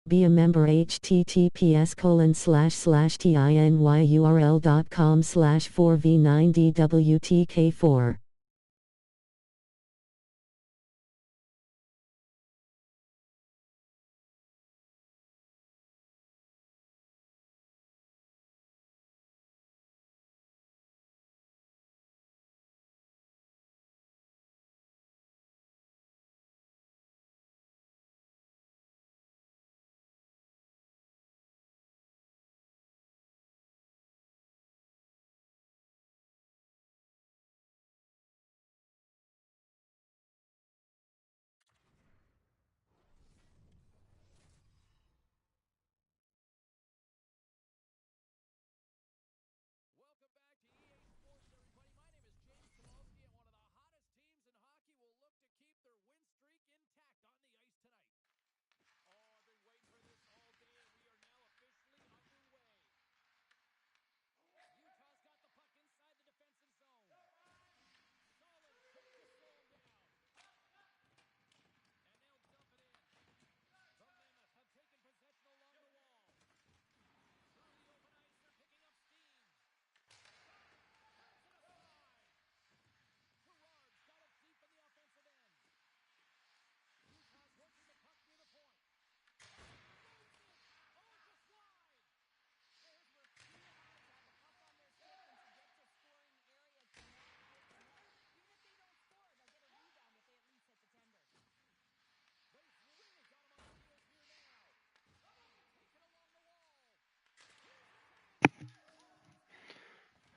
Be a member https://tinyurl.com/4v9dwtk4.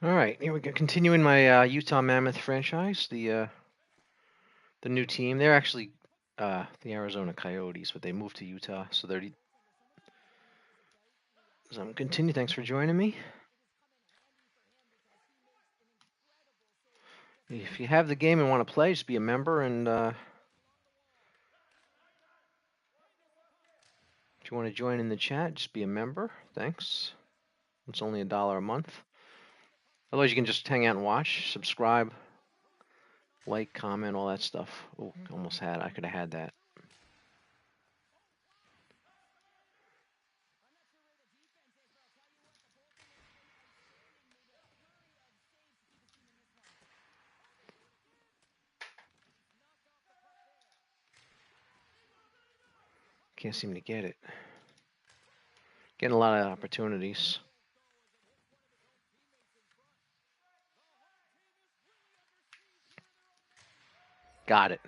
All right, here we go. Continuing my Utah Mammoth franchise, the new team. They're actually the Arizona Coyotes, but they moved to Utah, so they're. So I'm continue. Thanks for joining me. If you have the game and want to play, just be a member, and if you want to join in the chat, just be a member. Thanks. It's only $1 a month. Otherwise, you can just hang out and watch, subscribe, like, comment, all that stuff. Oh, almost had. I could have had that. Can't seem to get it. Getting a lot of opportunities. Got it.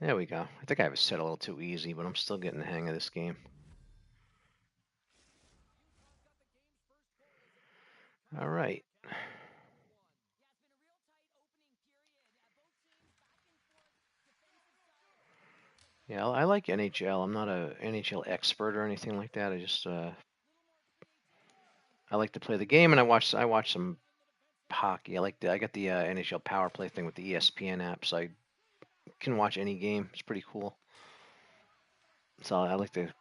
There we go. I think I have it set a little too easy, but I'm still getting the hang of this game. All right. Yeah, I like NHL. I'm not a NHL expert or anything like that. I just I like to play the game, and I watch some hockey. I got the NHL Power Play thing with the ESPN app, so I can watch any game. It's pretty cool. So I like to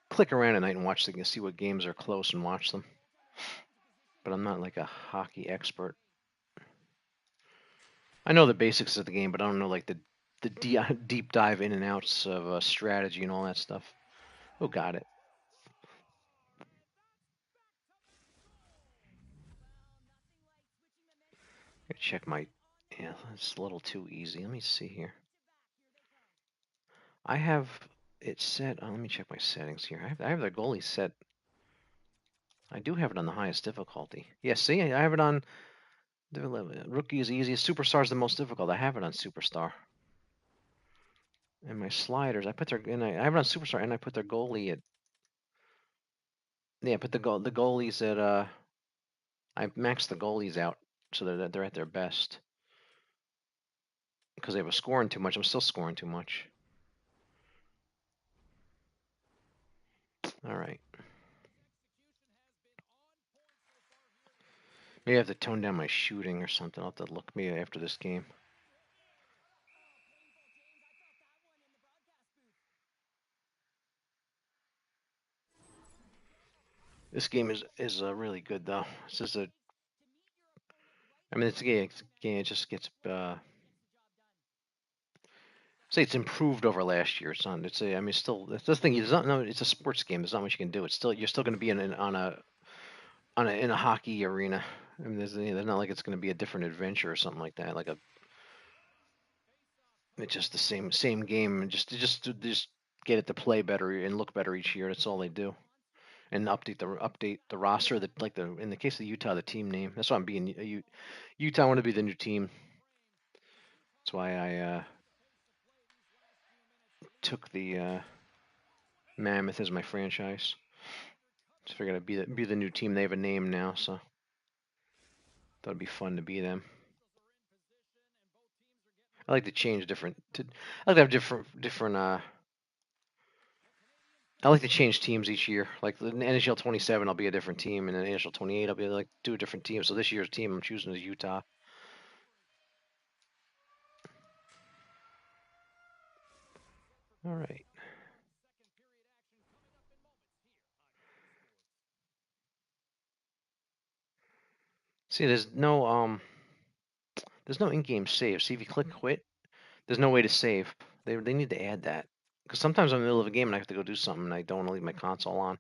click around at night and watch see what games are close and watch them. But I'm not like a hockey expert. I know the basics of the game, but I don't know like the deep dive in and outs of strategy and all that stuff. Oh, got it. Check my. Yeah, it's a little too easy. Let me see here. I have it set. Let me check my settings here. I have the goalie set. I do have it on the highest difficulty. Yeah, see, I have it on. Rookie is easiest. Superstar is the most difficult. I have it on Superstar. And my sliders, I have it on Superstar, and I put their goalie at. Yeah, put the goalies at. I maxed the goalies out so that they're at their best. Because they were scoring too much. I'm still scoring too much. All right. Maybe I have to tone down my shooting or something. I'll have to look maybe after this game. This game is really good though. This is a. I mean, it's a game. It just gets. say it's improved over last year. It's not. It's a. I mean, still. That's the thing. It's not. No, it's a sports game. There's not much you can do. It's still. You're still going to be in a hockey arena. I mean, there's not like it's going to be a different adventure or something like that. Like a. It's just the same game. And just get it to play better and look better each year. That's all they do. And update the roster. That like the in the case of Utah, the team name. That's why I'm being Utah. Want to be the new team. That's why I took the Mammoth as my franchise. Just figured I'd be the new team. They have a name now, so thought it'd be fun to be them. I like to change different. I like to have different. I like to change teams each year. Like the NHL 27, I'll be a different team, and then NHL 28, I'll be like do a different team. So this year's team I'm choosing is Utah. All right. See, there's no in-game save. See, if you click quit, there's no way to save. They need to add that because sometimes I'm in the middle of a game and I have to go do something and I don't want to leave my console on.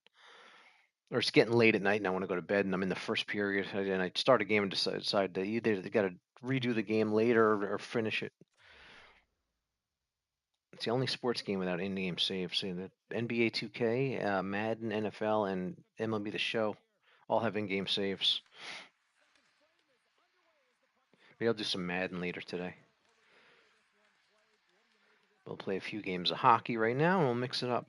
Or it's getting late at night and I want to go to bed and I'm in the first period and I start a game and decide that either they got to redo the game later or finish it. It's the only sports game without in-game saves. See, the NBA 2K, Madden, NFL, and MLB The Show all have in-game saves. Maybe I'll do some Madden later today. We'll play a few games of hockey right now and we'll mix it up.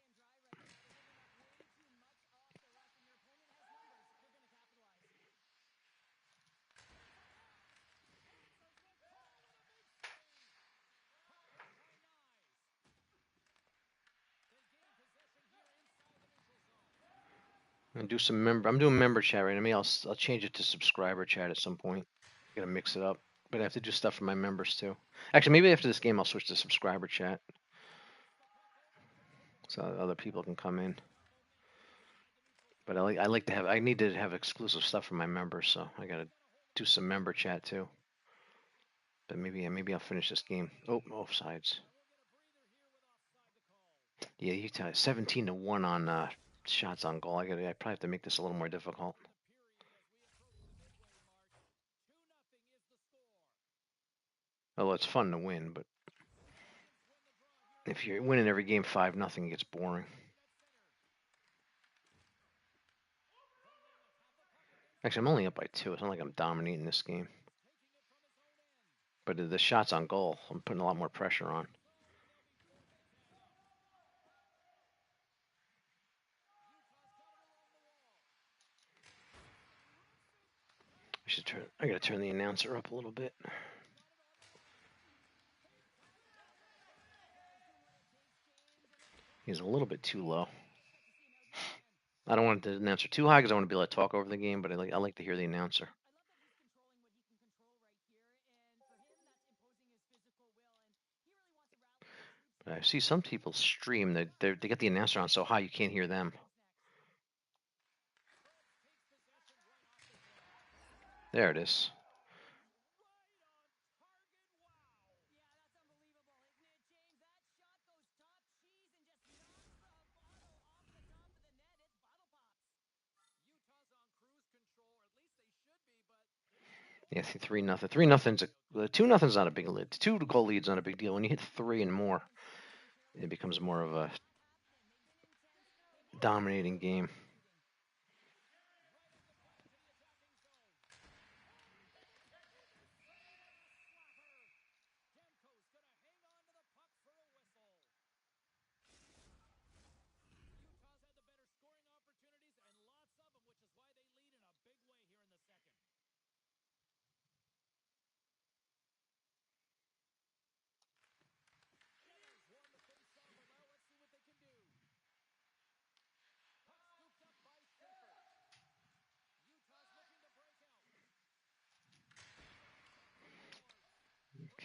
And do some member. I'm doing member chat right now. Maybe I'll change it to subscriber chat at some point. I gotta mix it up, but I have to do stuff for my members too. Actually, maybe after this game I'll switch to subscriber chat so other people can come in. But I need to have exclusive stuff for my members, so I gotta do some member chat too. But maybe I'll finish this game. Oh, offsides. Yeah, Utah 17-1 on shots on goal. I probably have to make this a little more difficult. Although it's fun to win, but if you're winning every game 5-0, it gets boring. Actually, I'm only up by 2. It's not like I'm dominating this game. But the shots on goal, I'm putting a lot more pressure on. I gotta turn the announcer up a little bit. He's a little bit too low. I don't want the announcer too high because I want to be able to talk over the game, but I like to hear the announcer. But I see some people stream that they get the announcer on so high you can't hear them. There it is. Yeah, 3-0. 3-0's 2-0's not a big lead. 2 goal lead's not a big deal. When you hit 3 and more, it becomes more of a dominating game.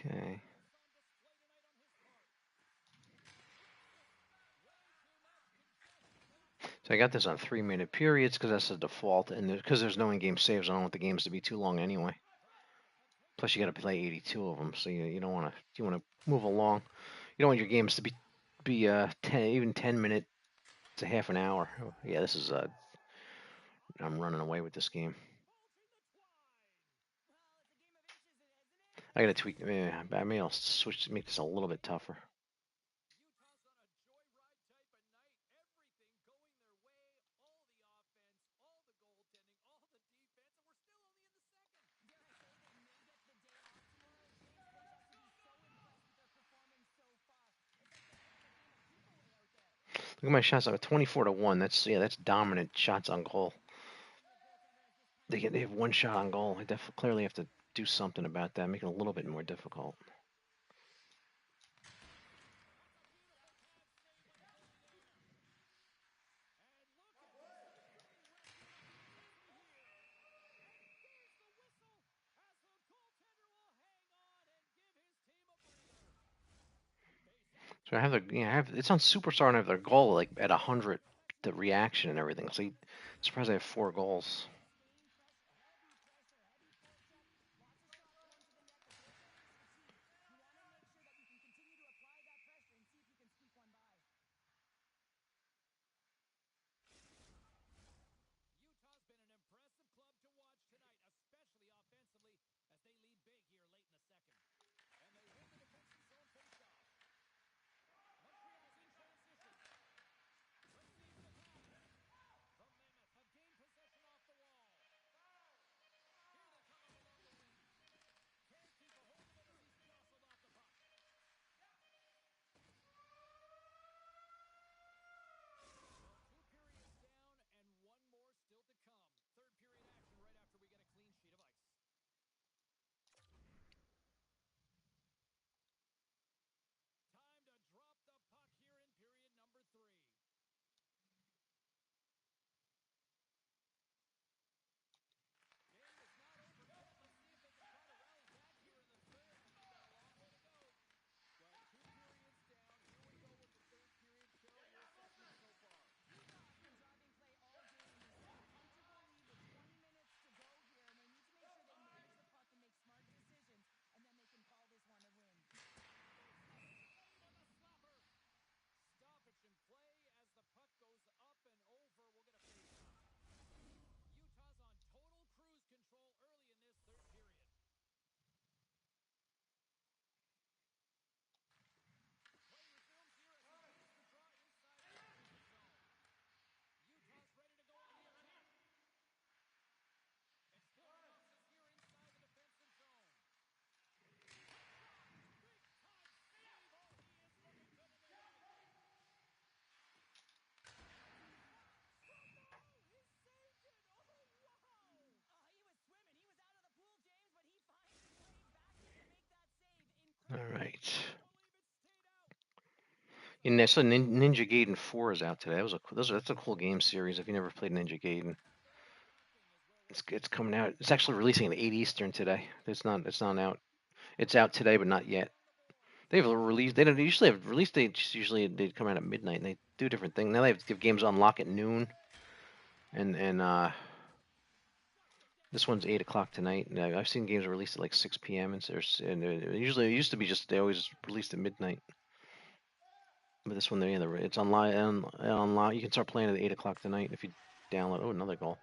Okay. So I got this on 3-minute periods because that's the default, and because there's no in-game saves, I don't want the games to be too long anyway. Plus, you got to play 82 of them, so you don't want to. You want to move along. You don't want your games to be 10 minutes to half an hour. Oh, yeah, this is I'm running away with this game. I gotta tweak. I may I'll switch to make this a little bit tougher. Look at my shots. I'm at 24-1. That's dominant shots on goal. They have one shot on goal. I definitely clearly have to do something about that, make it a little bit more difficult. So I have it's on Superstar and I have their goal like at 100, the reaction and everything. So I'm surprised I have 4 goals. All right. And so Ninja Gaiden 4 is out today. That's a cool game series. If you never played Ninja Gaiden, it's coming out. It's actually releasing at 8 Eastern today. It's not out. It's out today, but not yet. They have a release. They don't usually have release dates. Usually they come out at midnight. And they do a different thing. Now they have games unlock at noon, and this one's 8 o'clock tonight. And I've seen games released at like 6 p.m. and usually it used to be just they always released at midnight. But this one, it's online. You can start playing at 8 o'clock tonight if you download. Oh, another goal.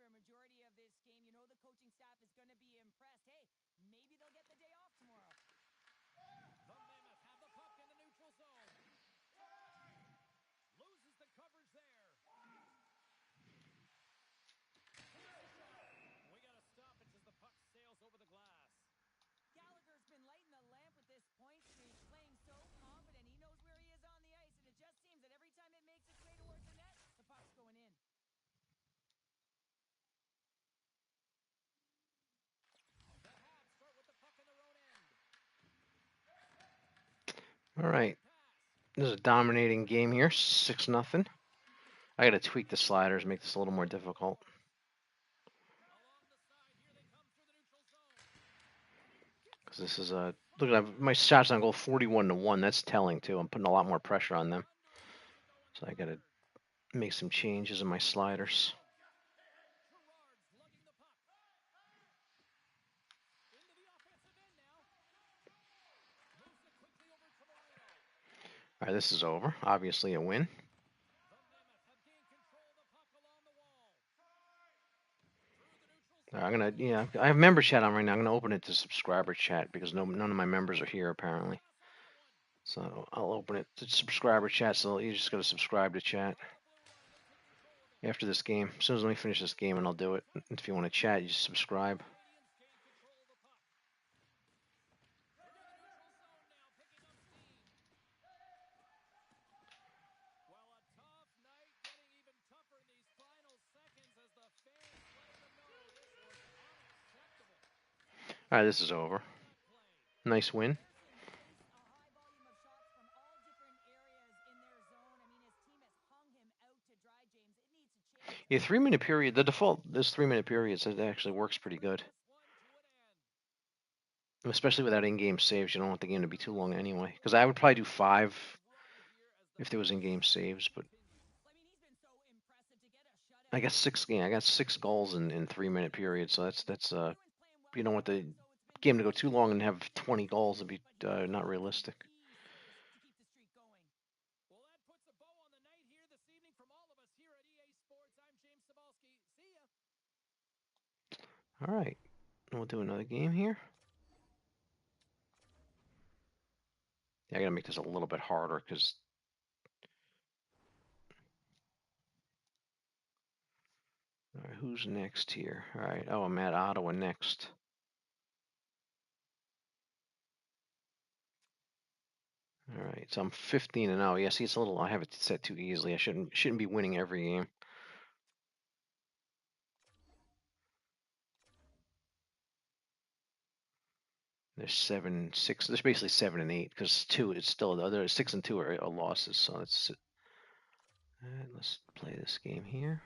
for a majority of this game. You know the coaching staff is going to be impressed. Hey, maybe they'll get the day off tomorrow. The Mammoth have the puck in the neutral zone. Loses the coverage there. We got a stoppage as the puck sails over the glass. Gallagher's been lighting the lamp with this point streak, playing so confident. He knows where he is on the ice, and it just seems that every time it makes its way towards the net, the puck's going in. The Habs start with the puck in their own end. All right. This is a dominating game here, 6-0. I got to tweak the sliders, make this a little more difficult. Along the side, here they come through the neutral zone. Because this is a look at my shots on goal 41-1. That's telling too. I'm putting a lot more pressure on them, so I got to make some changes in my sliders. Gerard's lugging the puck. Into the offensive end now. Moves it quickly over to Moreno. All right, this is over. Obviously a win. The Mammoth have gained control of the puck along the wall. Through the neutral All zone. right, I'm gonna, I have member chat on right now. I'm gonna open it to subscriber chat because none of my members are here apparently. So I'll open it to subscriber chat. So you just gotta subscribe to chat after this game. As soon as let me finish this game, and I'll do it. If you want to chat, you just subscribe. Canadians gain control of the puck. Through the neutral zone now, picking up steam. Well, a tough night, getting even tougher in these final seconds as the fans letting them know this was unacceptable. All right, this is over. Nice win. Pearson faced a high volume of shots from all different areas in their zone. I mean, his team has hung him out to dry, James. It needs to change. Yeah, 3-minute period. The default is 3-minute periods. It actually works pretty good, This one to an end. especially without in-game saves. You don't want the game to be too long anyway. Because I would probably do 5 if there was in-game saves, but I mean, he's been so impressive to get a shutout. I got 6 game. I got 6 goals in 3-minute periods. So that's Everyone's playing well you don't want the so it's been game to go great too to long and see. have 20 goals. It'd be not realistic. Key saves to keep the streak going. Well, that puts a bow on the night here this evening from all of us here at EA Sports. I'm James Cebulski. See ya. All right, we'll do another game here. Yeah, I gotta make this a little bit harder because. All right, who's next here? All right. Oh, I'm at Ottawa next. All right, so I'm 15-0. Yeah, see, it's a little. I have it set too easily. I shouldn't be winning every game. There's 7, 6. There's basically 7 and 8 because 2. It's still the other 6 and 2 are losses. So it's. All right, let's play this game here.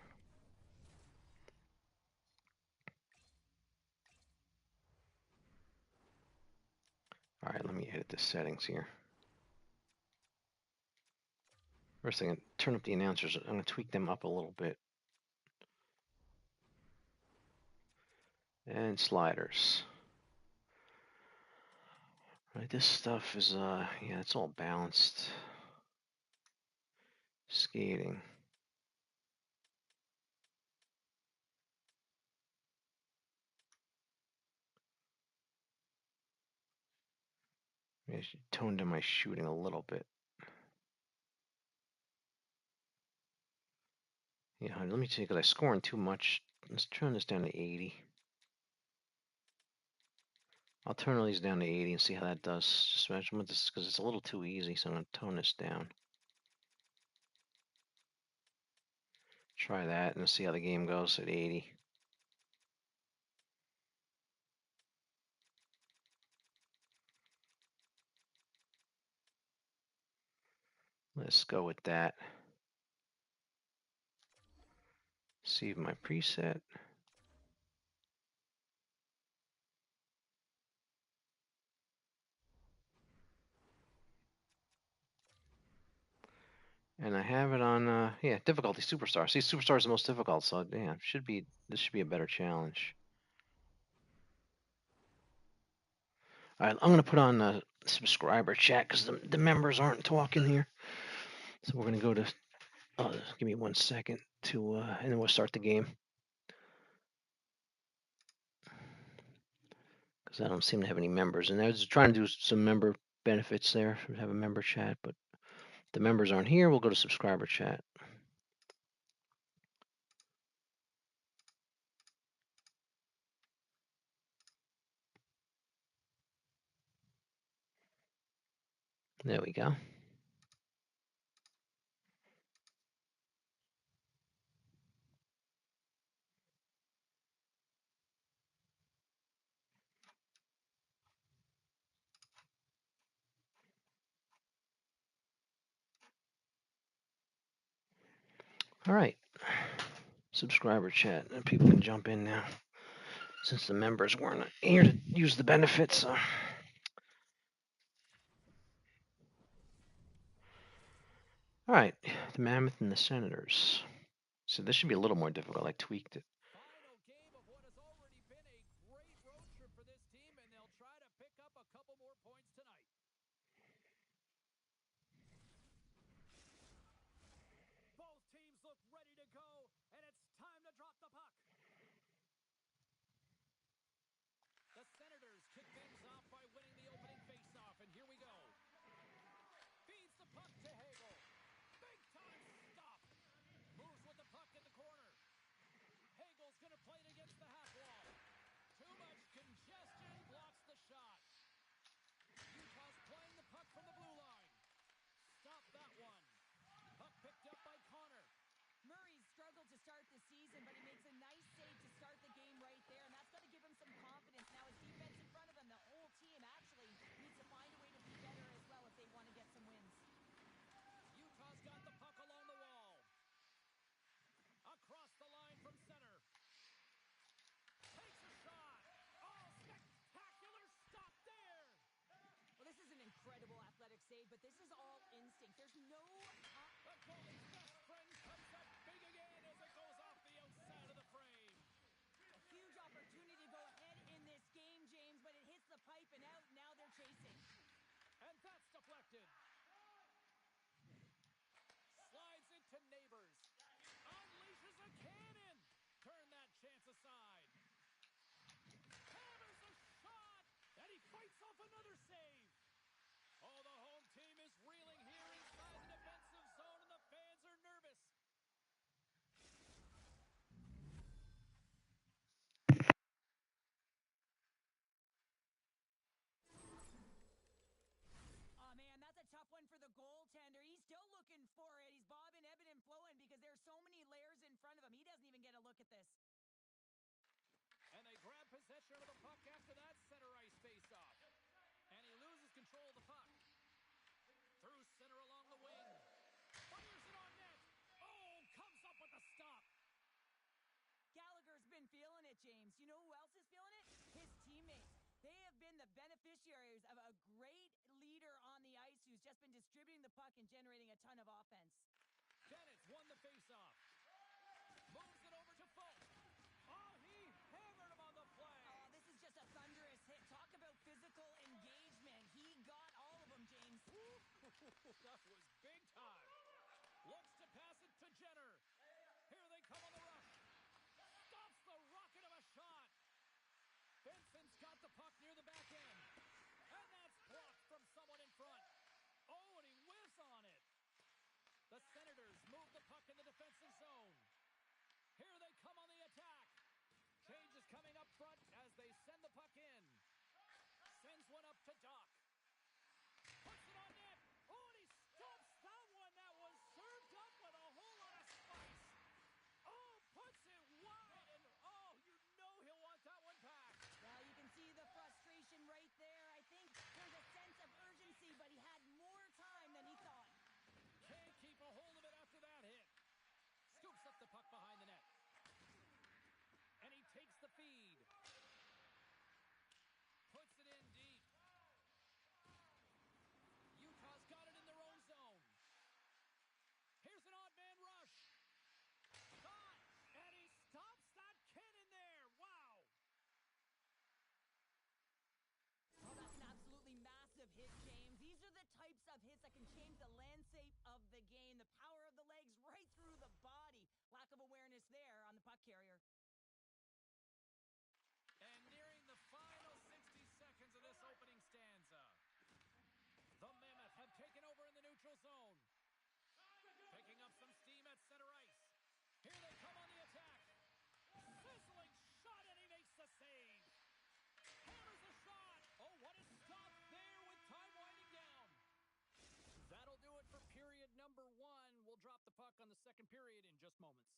All right, let me edit the settings here. First thing, turn up the announcers. I'm gonna tweak them up a little bit. And sliders. Right, this stuff is yeah, it's all balanced. Skating. I should tone down my shooting a little bit. Yeah, let me see, because I scoring too much. Let's turn this down to 80. I'll turn all these down to 80 and see how that does. Just imagine with this, because it's a little too easy, so I'm going to tone this down. Try that and see how the game goes at 80. Let's go with that. Save my preset. And I have it on, yeah, difficulty superstar. See, superstar is the most difficult, so yeah, this should be a better challenge. All right, I'm gonna put on subscriber chat because the members aren't talking here. So we're gonna go to. Give me 1 second to, and then we'll start the game. because I don't seem to have any members. And I was trying to do some member benefits there, have a member chat, but the members aren't here. We'll go to subscriber chat. There we go. All right. Subscriber chat. And people can jump in now since the members weren't here to use the benefits. So. All right. The Mammoth and the Senators. So this should be a little more difficult. I tweaked it. Final game of what has already been a great road trip for this team, and they'll try to pick up a couple more points tonight. Both teams look ready to go, and it's time to drop the puck. The Senators kick things off by winning the opening faceoff, and here we go. Feeds the puck to Hagel. Big time stop. Moves with the puck in the corner. Hagel's going to play it against the half wall. Too much congestion blocks the shot. Utah's playing the puck from the blue line. Stop that one. Puck picked up by Connor. Murray's struggled to start the season, but he makes a nice save to start the game right there, and that's going to give him some confidence. Now his defense in front of him, the whole team actually needs to find a way to be better as well if they want to get some wins. Utah's got the puck along the wall. Across the line from center. Takes a shot. Oh, spectacular stop there. Well, this is an incredible athletic save, but this is all instinct. There's no... The goalie's best friend comes up big again as it goes off the outside of the frame. A huge opportunity to go ahead in this game, James, but it hits the pipe and out. Now they're chasing. And that's deflected. Slides into Neighbors. Unleashes a cannon. Turn that chance aside. Hammers a shot. And he fights off another save. Oh, the home team is reeling here inside the defensive zone, and the fans are nervous. Oh, man, that's a tough one for the goaltender. He's still looking for it. He's bobbing, ebbing, and flowing because there's so many layers in front of him. He doesn't even get a look at this. And they grab possession of the puck after that center ice faceoff. And he loses control of the puck. Through center along the wing. Fires it on net. Oh, comes up with the stop. Gallagher's been feeling it, James. You know who else is feeling it? His teammates. They have been the beneficiaries of a great leader on the ice who's just been distributing the puck and generating a ton of offense. Bennett's won the faceoff. Moves it over to Fultz. Oh, he hammered him on the play. Oh, this is just a thunderous hit. Talk about physical engagement. He got all of them, James. That was big time. Looks to pass it to Jenner. Here they come on the rush. Stops the rocket of a shot. Vincent's got the puck near the back end. And that's blocked from someone in front. Oh, and he whiffs on it. The Senators move the puck in the defensive zone. Here they come on the attack. Change is coming up front as they send the puck in. Sends one up to Doc. Puts it on net. Oh, and he stops that one. That was served up with a whole lot of spice. Oh, puts it wide. And oh, you know he'll want that one back. Well, you can see the frustration right there. I think there's a sense of urgency, but he had more time than he thought. Can't keep a hold of it after that hit. Scoops up the puck behind the net. And he takes the feed. Puts it in deep. Utah's got it in their own zone. Here's an odd man rush. Shot. And he stops that cannon there. Wow. Oh, that's an absolutely massive hit, James. These are the types of hits that can change the landscape of the game. The power of the legs right through the body. Lack of awareness there on the puck carrier. And nearing the final 60 drop the puck on the second period in just moments.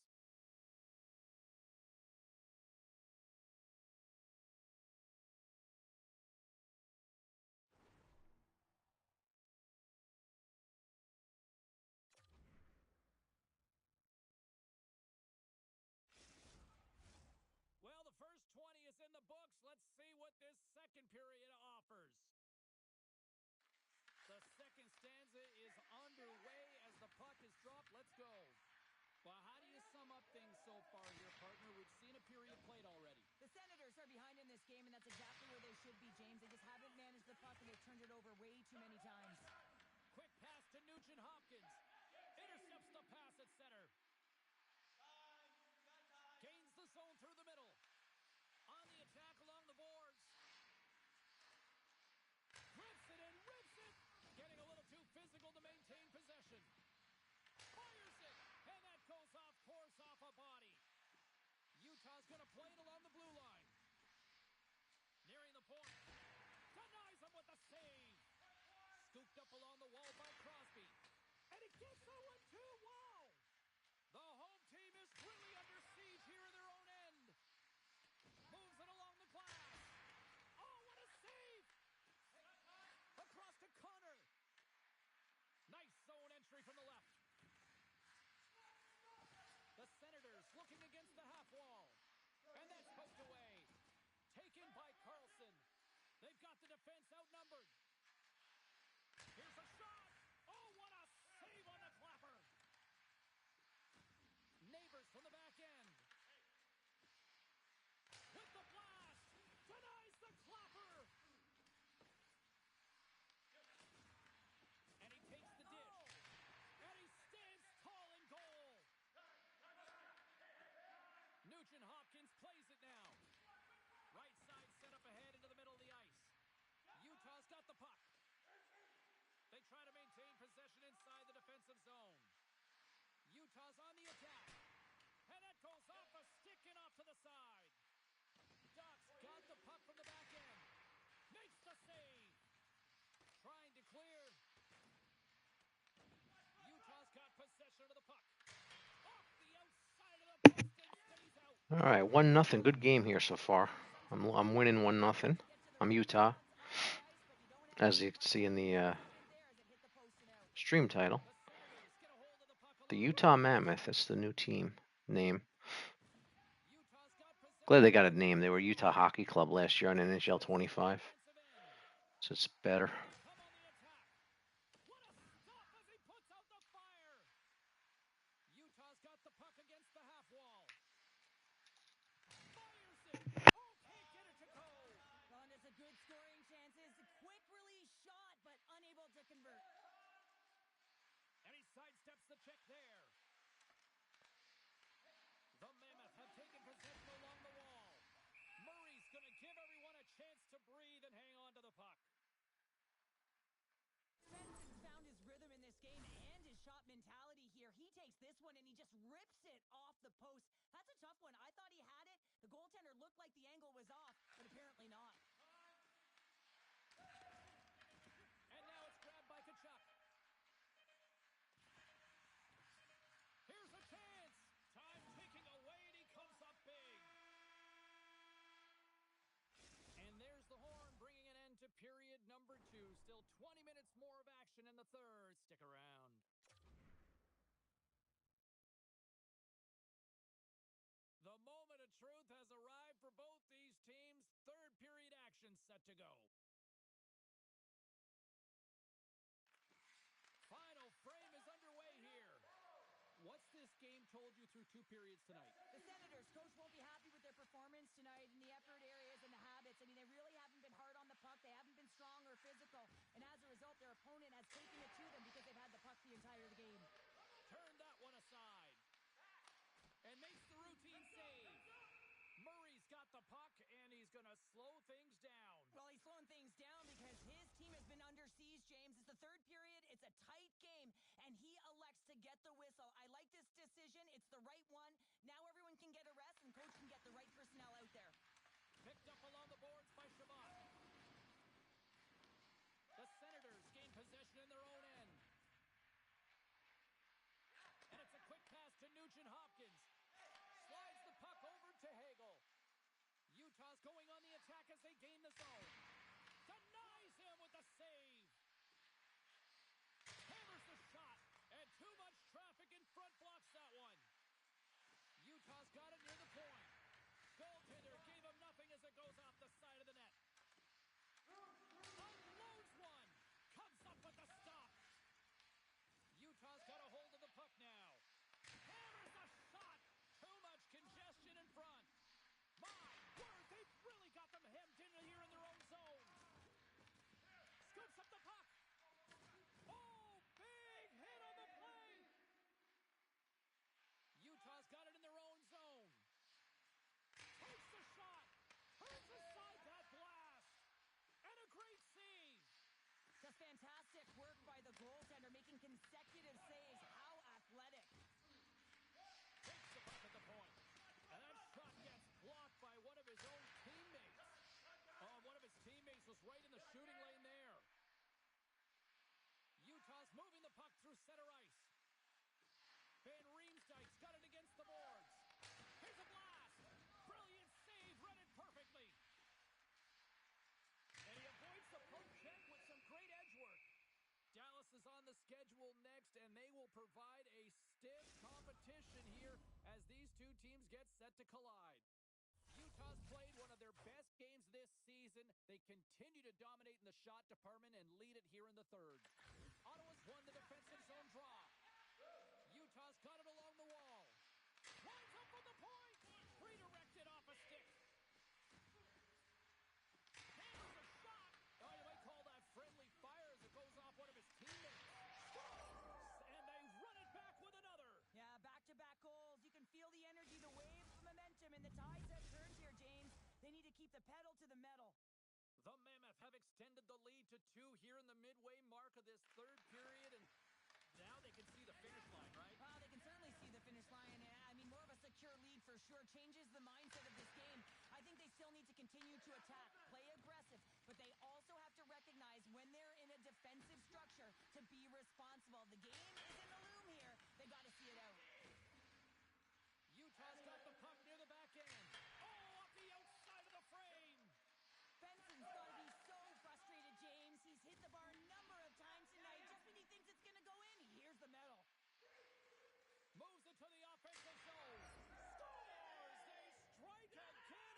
Well, the first 20 is in the books. Let's see what this second period offers. The second stanza is underway as the puck is dropped. Let's go. Well, how do you sum up things so far here, partner? We've seen a period played already. The Senators are behind in this game, and that's exactly where they should be, James. They just haven't managed the puck, and they've turned it over way too many times. Quick pass to Nugent Hopkins. Intercepts the pass at center. Gains the zone through the middle. On the attack along the boards. Rips it and rips it. Getting a little too physical to maintain possession. Fires it. And that goes off course off a body. Utah's going to play it along the blue line. Nearing the point. Denies him with a save. Scooped up along the wall by Crosby. And he gets that one too. Wow. The home team is really under siege here in their own end. Moves it along the glass. Oh, what a save. Across to Connor. Nice zone entry from the left. The Senators looking against the half wall. And that's poked away. Taken by Carlson. They've got the defense outnumbered. Here's a shot. Oh, what a save on the clapper. Neighbors from the back end. With the blast. Denies the clapper. And he takes the dish. And he stands tall in goal. Nugent Hopkins plays it now. Right side set up ahead into the middle of the ice. Utah's got the puck. They try to maintain possession inside the defensive zone. Utah's on the attack. And that goes off a stick and off to the side. Ducks got the puck from the back end. Makes the save. Trying to clear. Utah's got possession of the puck. Off the outside of the post and stays out. All right, 1-0. Good game here so far. I'm winning 1-0. I'm Utah, as you can see in the stream title. The Utah Mammoth. That's the new team name. Glad they got a name. They were Utah Hockey Club last year on NHL 25, so it's better. Utah's got the puck against the half wall. Fires it. Oh, can't get it to go. Ron has a good scoring chances. Quick release shot, but unable to convert. And he sidesteps the check there. The Mammoth have taken possession along the wall. Murray's going to give everyone a chance to breathe and hang on to the puck. Benson's found his rhythm in this game and his shot mentality here. He takes this one and he just rips it off the post. That's a tough one. I thought he had it. The goaltender looked like the angle was off, but apparently not. And now it's grabbed by Kachuk. Here's a chance. Time ticking away, and he comes up big. And there's the horn, bringing an end to period number 2. Still 20 minutes more of action in the third. Stick around. The moment of truth has arrived for both these teams. Third period action set to go. Final frame is underway here. What's this game told you through 2 periods tonight? The Senators, coach won't be happy with their performance tonight in the effort areas and the habits. I mean, they really haven't been hard on the puck. They haven't been strong or physical. And as a result, their opponent has taken it to them because they've had the puck the entire game. Turn that one aside. And makes the routine save. Murray's got the puck, and he's going to slow things down. Well, he's slowing things down because his team has been under siege, James. It's the third period. It's a tight game, and he elects to get the whistle. I like this decision. It's the right one. Now everyone can get a rest, and coach can get the right personnel out there. Picked up along the boards by Shabbat. The Senators gain possession in their own end. as they gain the zone. Denies him with the save. Hammers the shot, and too much traffic in front blocks that one. Utah's got it near the point. Goaltender gave him nothing as it goes off the side of the net. Unloads one. Comes up with the stop. Utah's got a hold of the puck now. Hammers a shot. Too much congestion in front. My word, they've really got them hemmed in here in their own zone. Scoops up the puck. Oh, big hit on the play. Utah's got it in their own zone. Takes the shot. Turns aside that blast. And a great save. Just fantastic work by the goaltender, making consecutive saves. How athletic. Takes the puck at the point. And that shot gets blocked by one of his own teammates. Oh, one of his teammates was right in the shooting lane there. Utah's moving the puck through center ice. Van Riemsdyk's got it against the boards. Here's a blast. Brilliant save, run it perfectly. And he avoids the poke check with some great edge work. Dallas is on the schedule next, and they will provide a stiff competition here as these two teams get set to collide. Utah's played one of their best games this season. They continue to dominate in the shot department and lead it here in the third. Ottawa's won the defensive zone draw. Utah's got it along the wall. Winds up from the point. Redirected off a stick. Hammers a shot. Oh, you might call that friendly fire as it goes off one of his teammates. Scores! And they run it back with another. Yeah, back-to-back goals. You can feel the energy, the waves of momentum, and the tides have turned here, James. They need to keep the pedal to the metal. The Mammoth have extended the lead to 2 here in the midway mark of this third period, and now they can see the finish line, right? Well, they can certainly see the finish line. I mean, more of a secure lead for sure. Changes the mindset of this game. I think they still need to continue to attack, play aggressive, but they also have to recognize when they're in a defensive structure to be responsible. The game is in the loom here. They got to see it out. Utah's got the puck near the back end. Oh, off the outside of the frame. Benson's got to be so frustrated, James. He's hit the bar a number of times tonight. Just when he thinks it's going to go in, he hears the metal. Moves it to the offensive zone. Scores! They strike again,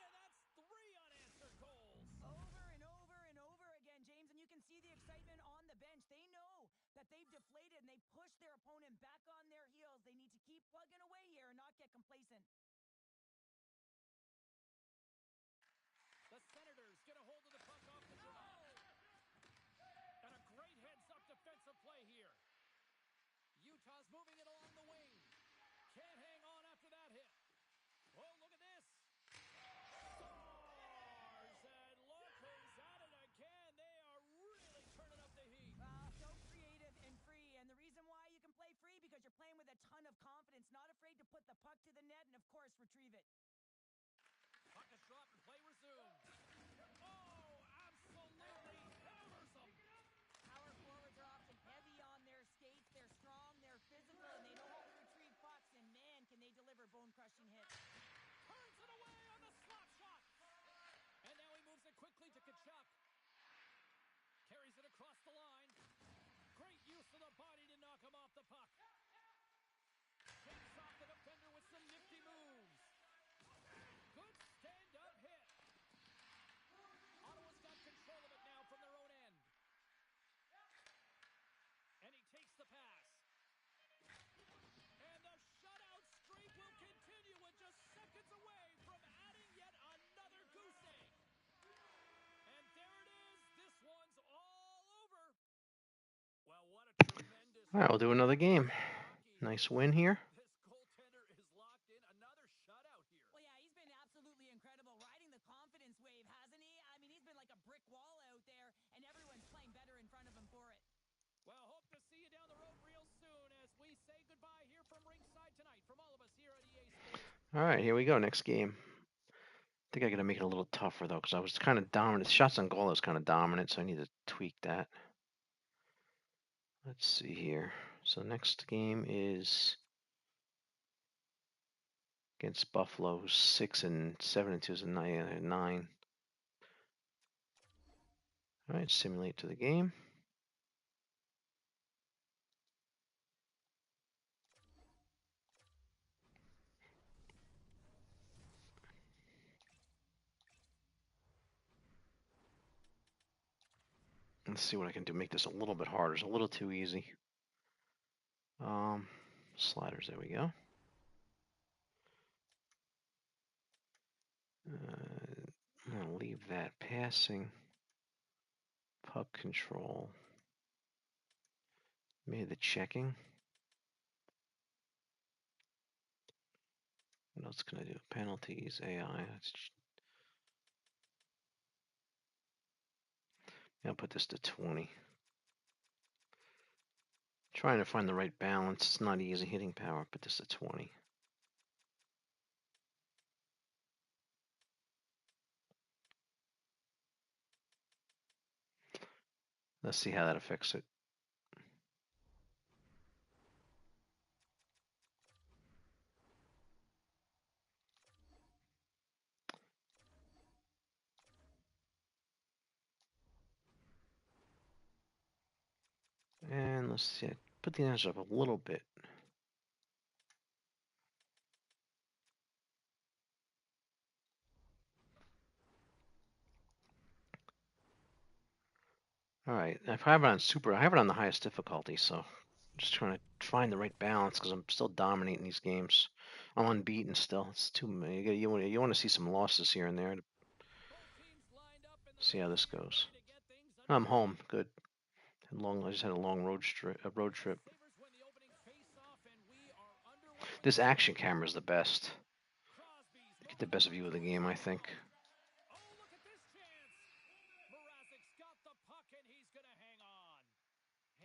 and that's 3 unanswered goals. Over and over and over again, James, and you can see the excitement on the bench. They know that they've deflated, and they push their opponent back on their heels. They need to keep plugging away here and not get complacent. The Senators get a hold of the puck off the draw. And a great heads-up defensive play here. Utah's moving it along the wing. Can't hang on after that hit. Oh, look at this. Scores! And look who's at it again. They are really turning up the heat. So creative and free. And the reason why you can play free, because you're playing with a ton of confidence, not afraid to put the puck to the net and, of course, retrieve it. Puck is dropped and play resumed. Oh, absolutely hammers them. Power forwards are often heavy on their skates. They're strong, they're physical, and they know how to retrieve pucks. And, man, can they deliver bone-crushing hits. Turns it away on the slap shot. And now he moves it quickly to Tkachuk. Carries it across the line. Great use of the body to knock him off the puck. Shakes off the defender with some nifty moves. Good stand-up hit. Ottawa's got control of it now from their own end. And he takes the pass. And the shutout streak will continue with just seconds away from adding yet another goose egg. And there it is. This one's all over. Well, what a tremendous... All right, we'll do another game. Nice win here. This goaltender is locked in. Another shutout here. Well, yeah, he's been absolutely incredible, riding the confidence wave, hasn't he? I mean, he's been like a brick wall out there, and everyone's playing better in front of him for it. Well, hope to see you down the road real soon as we say goodbye here from ringside tonight. From all of us here at EA Sports. All right, here we go. Next game. I think I got to make it a little tougher, though, because I was kind of dominant. Shots on goal was kind of dominant, so I need to tweak that. Let's see here. So next game is against Buffalo, 6-7 and 2 is a 9. All right, simulate to the game. Let's see what I can do. Make this a little bit harder. It's a little too easy. Sliders. There we go. I'm gonna leave that passing. Puck control. Maybe the checking. What else can I do? Penalties, AI. I'll put this to 20. Trying to find the right balance. It's not easy hitting power. Put this to 20. Let's see how that affects it. And let's see. Put the edge up a little bit. All right. I have it on super. I have it on the highest difficulty, so I'm just trying to find the right balance because I'm still dominating these games. I'm unbeaten still. It's too many. You want to see some losses here and there to see how this goes. I'm home. Good. I just had a long road trip. This action camera is the best. Get the best view of the game, I think. Oh, look at this chance. Mrazek's got the puck and he's going to hang on.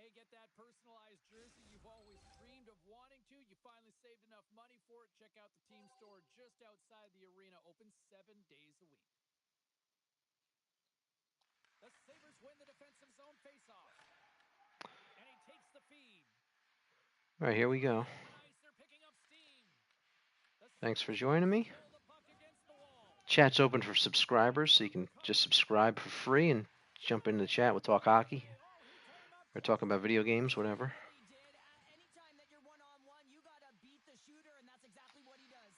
Hey, get that personalized jersey you've always dreamed of wanting to. You finally saved enough money for it. Check out the team store just outside the arena. Open 7 days a week. The Sabres win the defensive zone faceoff. And he takes the feed. All right, here we go. Nice, they're picking up steam. Thanks for joining me. Chat's open for subscribers, so you can just subscribe for free and jump into the chat. We'll talk hockey or talk about video games, whatever. Anytime that you're one-on-one, you gotta beat the shooter, and that's exactly what he does.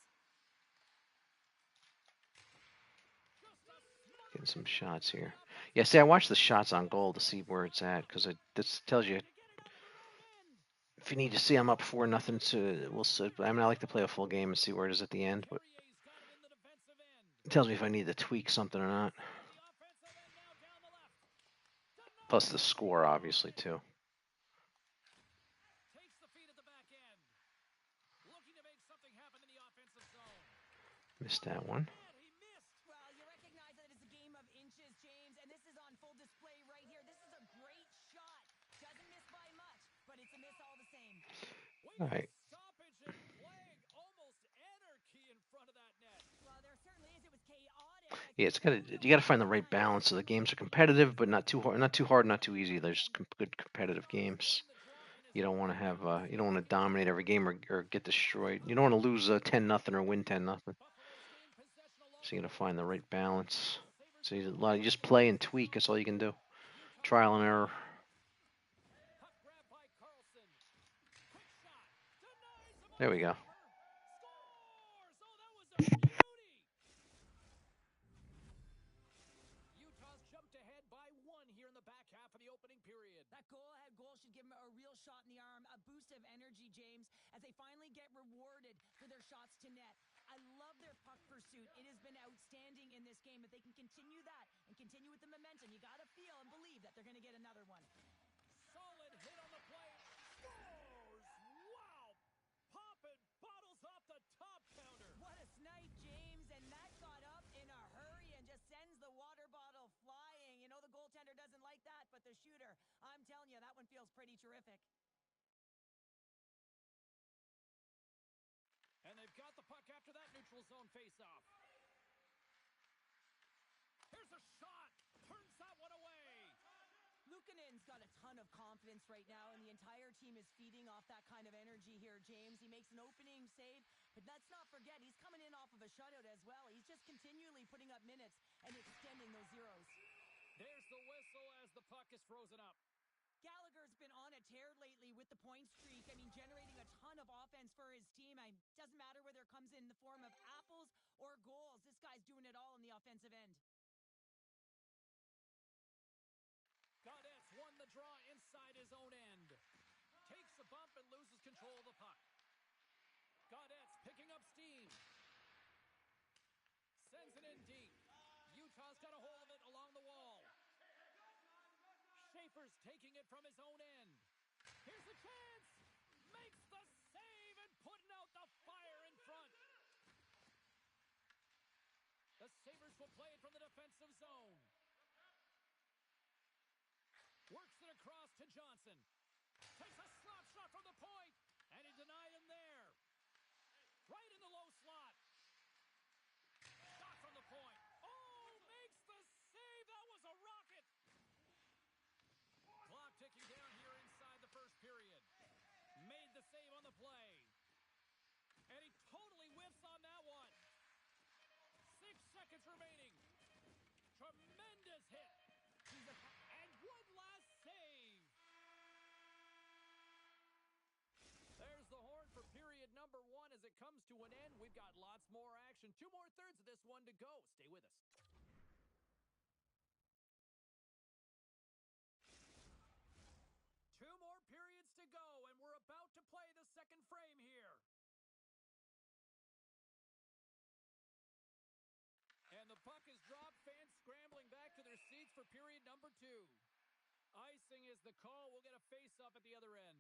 Getting some shots here. Yeah, see, I watch the shots on goal to see where it's at because this tells you if you need to see I'm up 4-0. So we'll see. I mean, I like to play a full game and see where it is at the end, but it tells me if I need to tweak something or not. Plus the score, obviously, too. Missed that one. Well, you recognize that it's a game of inches, James, and this is on full display right here. This is a great shot. Doesn't miss by much, but it's a miss all the same. All right. Stoppage and playing almost anarchy in front of that net. Well, there certainly is. It was chaotic. Yeah, you gotta find the right balance. So the games are competitive, but not too hard, not too easy. There's good competitive games. You don't want to have you don't want to dominate every game or get destroyed. You don't want to lose 10-0 or win 10-0. So you gotta find the right balance. So you just play and tweak. That's all you can do. Trial and error. There we go. Utah's jumped ahead by 1 here in the back half of the opening period. That goal-ahead goal should give them a real shot in the arm, a boost of energy, James, as they finally get rewarded for their shots to net. I love their puck pursuit. It has been outstanding in this game. If they can continue that and continue with the momentum, you got to feel and believe that they're going to get another one. Solid hit on the play. Scores! Wow! Popping bottles off the top counter. What a snipe, James, and that got up in a hurry and just sends the water bottle flying. You know the goaltender doesn't like that, but the shooter, I'm telling you, that one feels pretty terrific. And they've got the puck after that neutral zone faceoff. Here's a shot. Turns that one away. Luukkonen's got a ton of confidence right now, and the entire team is feeding off that kind of energy here, James. He makes an opening save, but let's not forget, he's coming in off of a shutout as well. He's just continually putting up minutes and extending those zeros. There's the whistle as the puck is frozen up. Gallagher's been on a tear lately with the point streak. I mean, generating a ton of offense for his team. Doesn't matter whether it comes in the form of apples or goals. This guy's doing it all on the offensive end. Gaudette's won the draw inside his own end. Takes a bump and loses control of the puck. Gaudette's picking up steam. Sends it in deep. Utah's got a hold of it along the wall. Schaefer's taking it from his own end. Here's a chance. Makes the save and putting out the fire in front. The Sabres will play it from the defensive zone. Works it across to Johnson. Takes a slap shot from the point. And he denied him there. Right in the low slot. Shot from the point. Oh, makes the save. That was a rocket. Clock ticking down here inside the first period. Made the save on the play. And he totally whiffs on that one. 6 seconds remaining. Tremendous hit. And one last save. There's the horn for period number 1 as it comes to an end. We've got lots more action. 2 more thirds of this one to go. Stay with us. Two more periods to go, and we're about to play the second frame here. And the puck is dropped. Fans scrambling back to their seats for period number 2. Icing is the call. We'll get a face-up at the other end.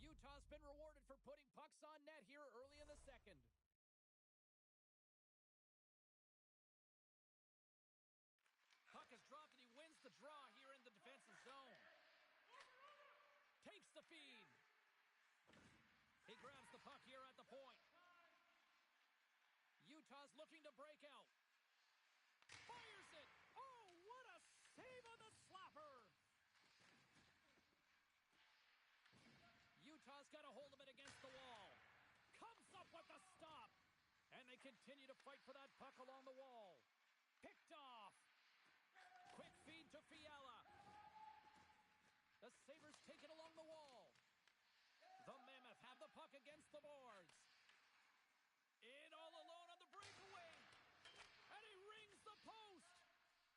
Utah's been rewarded for putting pucks on net here early in the second. Puck is dropped, and he wins the draw here in the defensive zone. Takes the feed. He grabs the puck here at the point. Utah's looking to break out. Fires it. Oh, what a save on the slapper. Utah's got a hold of it against the wall. Comes up with the stop. And they continue to fight for that puck along the wall. Picked off. Quick feed to Fiala. The Sabres take it along the wall. The Mammoth have the puck against the boards. In all alone on the breakaway. And he rings the post.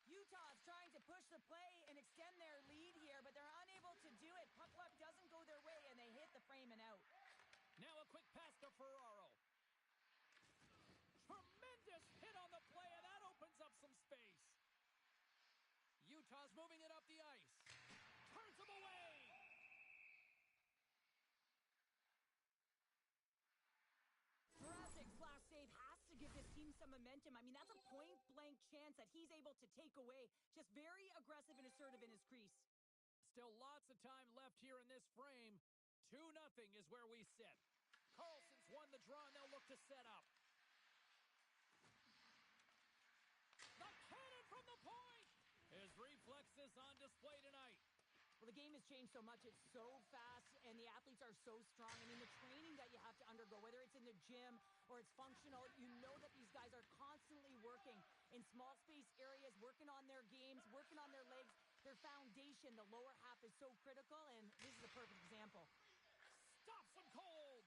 Utah's trying to push the play and extend their lead here, but they're unable to do it. Puck luck doesn't go their way, and they hit the frame and out. Now a quick pass to Ferraro. Tremendous hit on the play, and that opens up some space. Utah's moving it up the ice. Turns him away. Mrazek's last save has to give this team some momentum. I mean, that's a point-blank chance that he's able to take away. Just very aggressive and assertive in his crease. Still lots of time left here in this frame. 2-0 is where we sit. Carlson's won the draw, and they'll look to set up. The cannon from the point! His reflexes on display tonight. Well, the game has changed so much. It's so fast, and the athletes are so strong. I mean, the training that you have to undergo, whether it's in the gym or it's functional, you know that these guys are constantly working in small space areas, working on their games, working on their legs. Their foundation, the lower half, is so critical, and this is a perfect example. Stops him cold.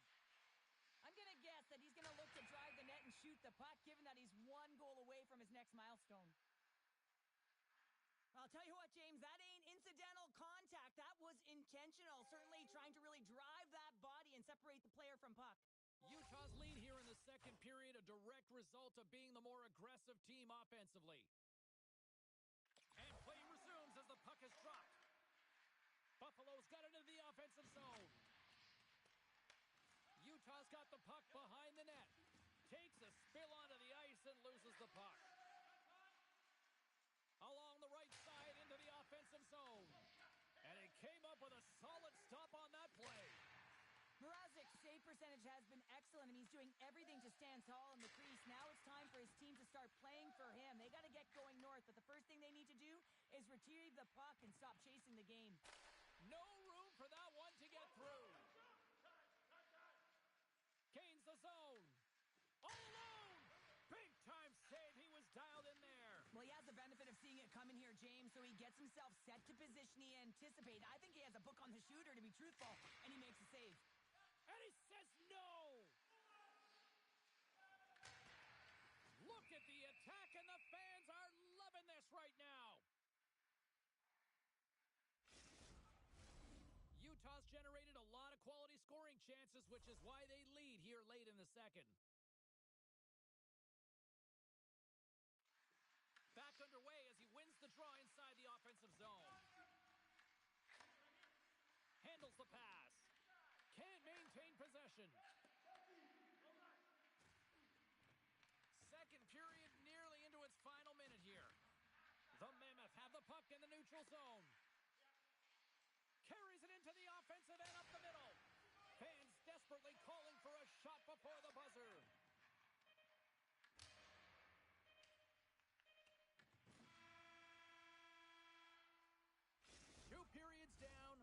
I'm going to guess that he's going to look to drive the net and shoot the puck, given that he's 1 goal away from his next milestone. I'll tell you what, James, that ain't incidental contact. That was intentional, certainly trying to really drive that body and separate the player from puck. Utah's lead here in the second period, a direct result of being the more aggressive team offensively. And play resumes as the puck is dropped. Buffalo's got it into the offensive zone. Utah's got the puck behind the net. Takes a spill onto the ice and loses the puck. Along the right side into the offensive zone. And he came up with a solid stop on that play. Mrazek's save percentage has been excellent, and he's doing everything to stand tall in the crease. Now it's time for his team to start playing for him. They got to get going north, but the first thing they need to do is retrieve the puck and stop chasing the game. No room for that one to get through. Gains the zone. All alone. Big time save. He was dialed in there. Well, he has the benefit seeing it coming here, James, so he gets himself set to position he anticipated. I think he has a book on the shooter, to be truthful, and he makes a save. And he says no! Look at the attack, and the fans are loving this right now. Utah's generated a lot of quality scoring chances, which is why they lead here late in the second. Back underway as he wins the draw inside the offensive zone. Handles the pass. Can't maintain possession. Second period nearly into its final minute here. The Mammoth have the puck in the neutral zone. Carries it into the offensive end up the middle. Fans desperately calling for a shot before the buzzer. Two periods down,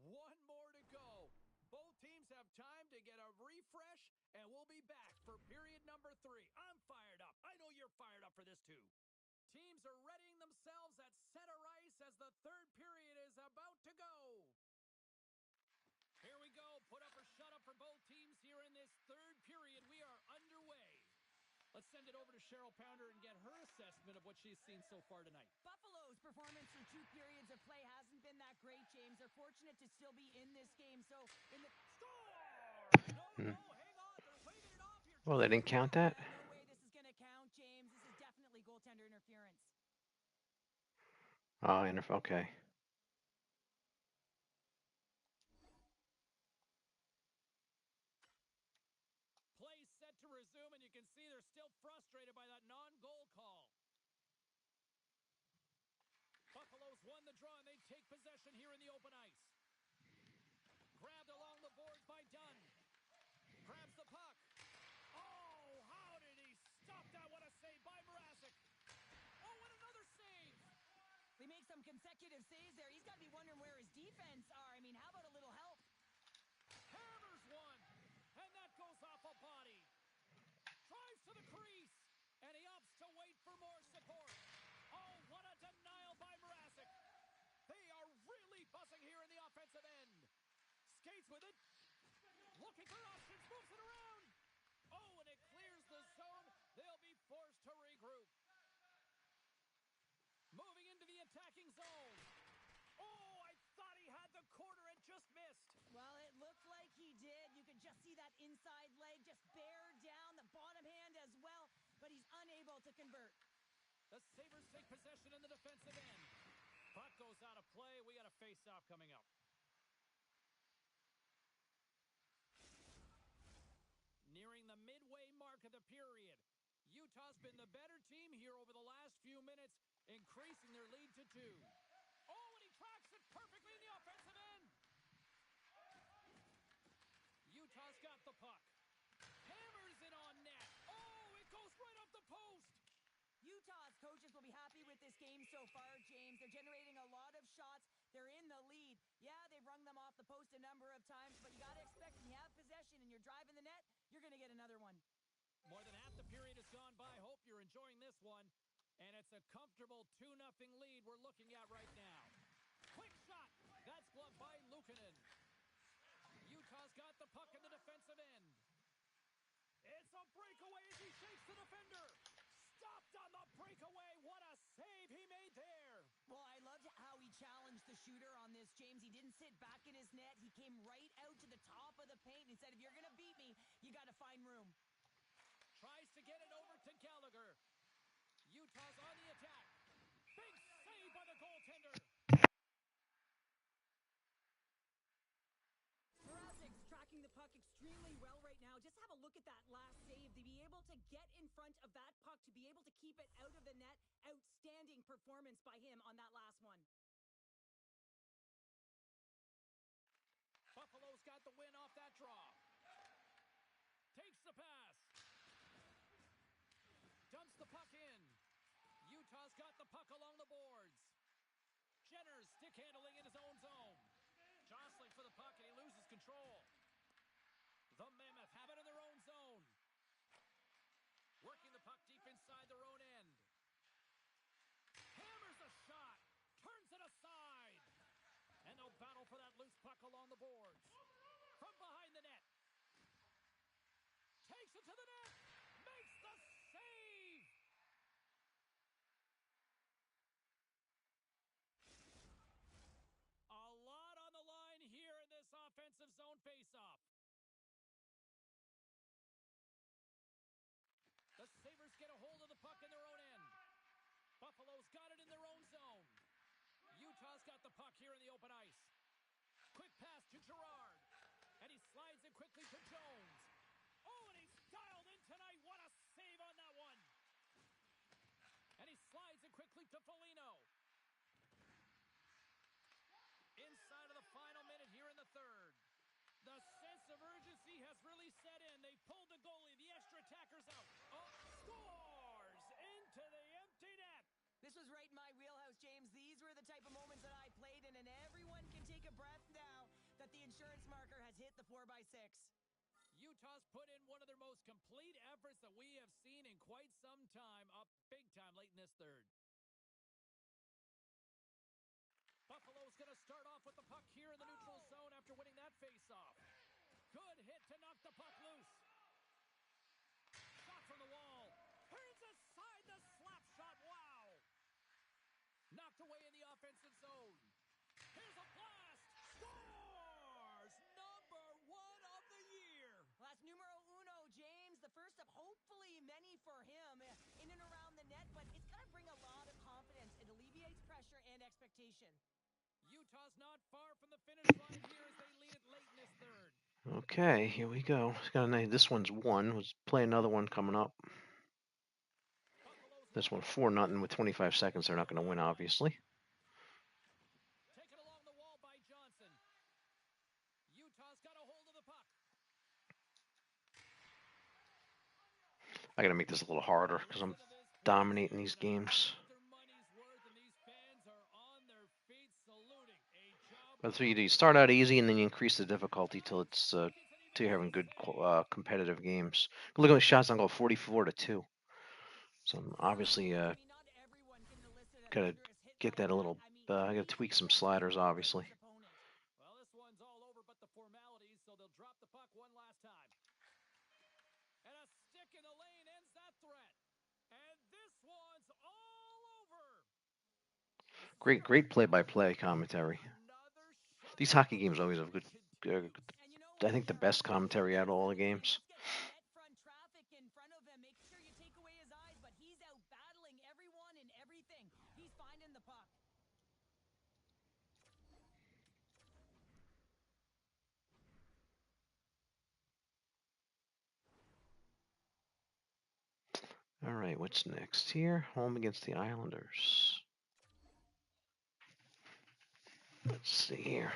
one more to go. Both teams have time to get a refresh, and we'll be back for period number 3. I'm fired up. I know you're fired up for this too. Teams are readying themselves at center ice as the third period is about to go. Here we go. Put up or shut up for both teams here in this third period. We are underway. Let's send it over to Cheryl Pounder and get her assessment of what she's seen so far tonight. Buffalo's performance through 2 periods of play hasn't been that great, James. They're fortunate to still be in this game. So, in the Score! No, hang on. They're waving it off here. Well, they didn't count that? No way this is going to count, James. This is definitely goaltender interference. Oh, okay. Play set to resume, and you can see they're still frustrated by that non-goal call. Buffalo's won the draw, and they take possession here in the open ice. Grabbed along the boards by Dunn. Grabs the puck. Oh, how did he stop that? What a save by Mrazek. Oh, what another save. They make some consecutive saves there. He's got to be wondering where his defense are. I mean, how about a little help? Hammers one, and that goes off a body. Drives to the crease, and he opts to wait for more support. Oh, what a denial by Mrazek. They are really buzzing here in the offensive end. Skates with it. Looking for options, moves it around. Oh, and it clears the zone. They'll be forced to regroup. Moving into the attacking zone. Oh, I thought he had the corner and just missed. Well, it looked like he did. You could just see that inside leg just bear down, the bottom hand as well, but he's unable to convert. The Sabres take possession in the defensive end. Puck goes out of play. We got a face-off coming up. Nearing the midway mark of the period. Utah's been the better team here over the last few minutes, increasing their lead to 2. Oh, and he tracks it perfectly in the offensive end. Utah's got the puck. Hammers it on net. Oh, it goes right off the post. Utah's coaches will be happy with this game so far, James. They're generating a lot of shots. They're in the lead. Yeah, they've rung them off the post a number of times, but you got to expect when you have possession and you're driving the net, you're going to get another one. More than half the period has gone by. Hope you're enjoying this one. And it's a comfortable 2-0 lead we're looking at right now. Quick shot. That's gloved by Luukkonen. Utah's got the puck in the defensive end. It's a breakaway as he shakes the defender. Stopped on the breakaway. What a save he made there. Well, I loved how he challenged the shooter on this, James. He didn't sit back in his net. He came right out to the top of the paint and said, if you're going to beat me, you got to find room. Tries to get it over to Gallagher. Utah's on the attack. Big save by the goaltender. Mrazek's tracking the puck extremely well right now. Just have a look at that last save. To be able to get in front of that puck, to be able to keep it out of the net, outstanding performance by him on that last one. Buffalo's got the win off that draw. Takes the pass. Dumps the puck in. Utah's got the puck along the boards. Jenner's stick handling in his own zone. Jostling for the puck, and he loses control. The Mammoth have it in their own zone. Working the puck deep inside their own end. Hammers for that loose puck along the boards. From behind the net. Takes it to the net. Makes the save. A lot on the line here in this offensive zone faceoff. The Sabres get a hold of the puck in their own end. Buffalo's got it in their own zone. Utah's got the puck here in the open ice. Quick pass to Girard. And he slides it quickly to Jones. Oh, and he's dialed in tonight. What a save on that one. And he slides it quickly to Foligno. Inside of the final minute here in the third. The sense of urgency has really set in. They pulled the goalie. The extra attacker's out. Oh, scores into the empty net. This was right in my wheelhouse, James. These were the type of moments that I played in, and everyone can take a breath now that the insurance marker has hit the 4x6. Utah's put in one of their most complete efforts that we have seen in quite some time, up big time late in this third. Buffalo's going to start off with the puck here in the neutral zone after winning that faceoff. Good hit to knock the puck loose. Shot from the wall. Turns aside the slap shot. Wow. Knocked away in the offensive zone. Here's a blast. Scores! Number 1 of the year. Well, that's numero uno, James. The first of hopefully many for him in and around the net, but it's going to bring a lot of confidence. It alleviates pressure and expectation. Utah's not far from the finish line here as they lead it late in this third. Okay, here we go. This one's 1. Let's play another one coming up. This one 4-0 with 25 seconds. They're not going to win, obviously. Taken along the wall by Johnson. Utah's got a hold of the puck. I got to make this a little harder because I'm dominating these games. That's what you do. You start out easy and then you increase the difficulty till it's till you're having good competitive games. Look at the shots on goal, 44-2. So I'm obviously gotta get that a little. I gotta tweak some sliders, obviously. Well, this one's all over but the formalities, so they'll drop the puck one last time. And a stick in the lane ends that threat. And this one's all over. Great play-by-play commentary. These hockey games always have good. I think the best commentary out of all the games. Net front traffic in front of him. Make sure you take away his eyes, but he's out battling everyone and everything. He's finding the puck. All right, what's next here? Home against the Islanders. Let's see here.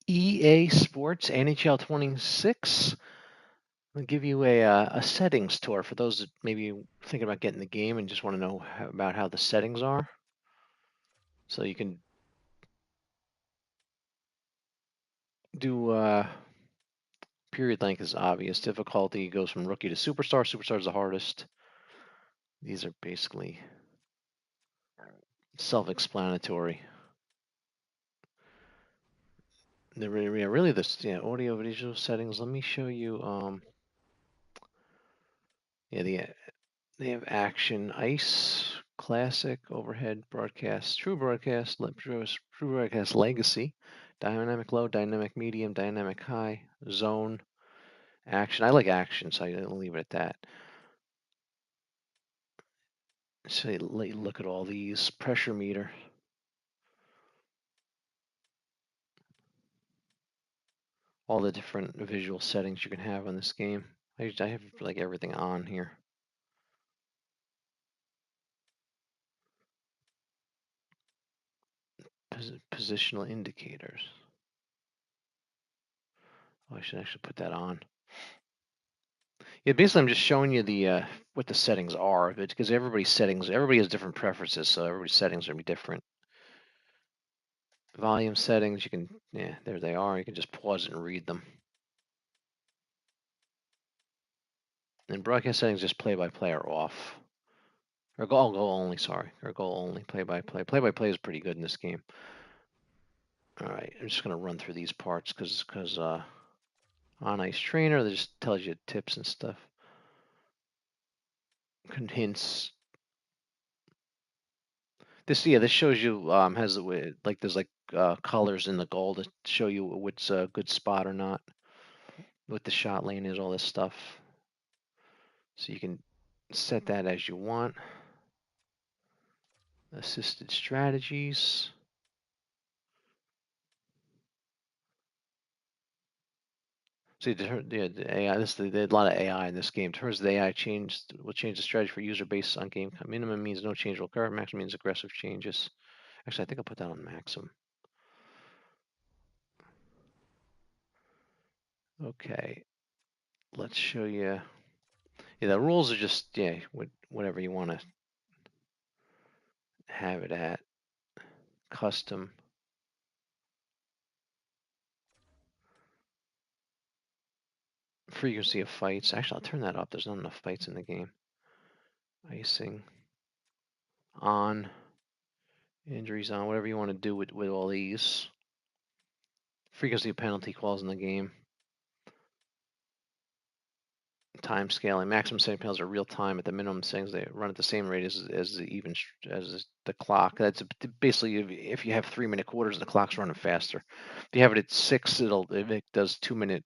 EA Sports NHL 26. I'll give you a settings tour for those that maybe thinking about getting the game and just want to know about how the settings are. So you can do period length is obvious. Difficulty goes from rookie to superstar. Superstar is the hardest. These are basically self-explanatory. They're really this audio visual settings. Let me show you. They have action, ice, classic, overhead, broadcast, true broadcast, true broadcast, legacy, dynamic low, dynamic medium, dynamic high, zone, action. I like action, so I'll leave it at that. So let you look at all these. Pressure meter. All the different visual settings you can have on this game. I have like everything on here. Positional indicators. Oh, I should actually put that on. Yeah, basically I'm just showing you the what the settings are, because everybody has different preferences, so everybody's settings are gonna be different. Volume settings, you can, there they are. You can just pause it and read them. And broadcast settings, just play-by-play are off. Or goal only, sorry. Or goal only, play-by-play. Play-by-play is pretty good in this game. All right, I'm just gonna run through these parts because on Ice Trainer, that just tells you tips and stuff. Hints. This shows you has like there's like colors in the goal to show you what's a good spot or not, what the shot lane is, all this stuff. So you can set that as you want. Assisted strategies. See, the AI. There's a lot of AI in this game. In terms of the AI will change the strategy for user based on game. Minimum means no change will occur. Maximum means aggressive changes. Actually, I think I'll put that on maximum. Okay, let's show you. Yeah, the rules are just whatever you want to have it at. Custom. Frequency of fights. Actually, I'll turn that up. There's not enough fights in the game. Icing. On. Injuries on. Whatever you want to do with all these. Frequency of penalty calls in the game. Time scaling. Maximum setting penalties are real time. At the minimum settings, they run at the same rate as the clock. That's basically if you have 3-minute quarters, the clock's running faster. If you have it at 6, if it does 2-minute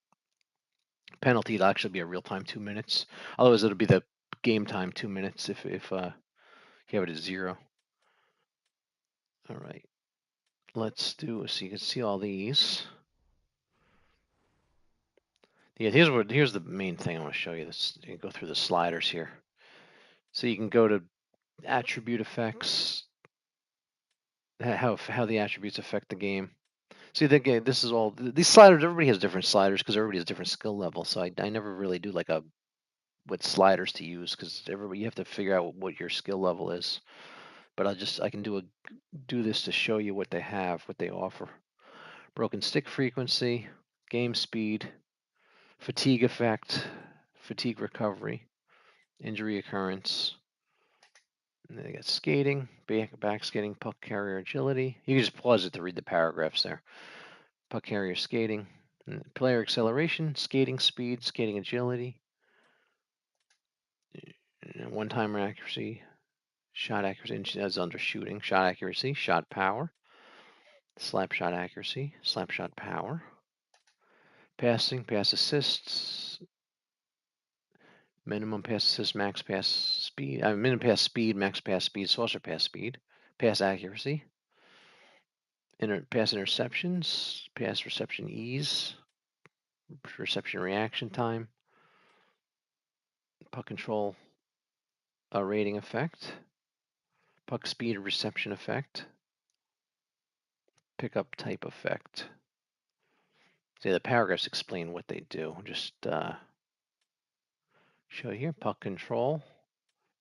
penalty, it'll actually be a real time 2 minutes. Otherwise, it'll be the game time 2 minutes if you have it at 0. All right, let's do so you can see all these. Yeah, here's the main thing I want to show you. This you go through the sliders here. So you can go to attribute effects, how the attributes affect the game. See, this is all these sliders. Everybody has different sliders because everybody has different skill level. So I never really do like what sliders to use because you have to figure out what your skill level is. But I can do this to show you what they have, what they offer. Broken stick frequency, game speed, fatigue effect, fatigue recovery, injury occurrence. And then they got skating, back skating, puck carrier agility. You can just pause it to read the paragraphs there. Puck carrier skating, player acceleration, skating speed, skating agility, one-timer accuracy, shot accuracy, that's under shooting, shot accuracy, shot power, slap shot accuracy, slap shot power, passing, pass assists, minimum pass assist, max pass speed, minimum pass speed, max pass speed, saucer pass speed, pass accuracy, pass interceptions, pass reception ease, reception reaction time, puck control rating effect, puck speed reception effect, pickup type effect. See, the paragraphs explain what they do. Just show you here, puck control.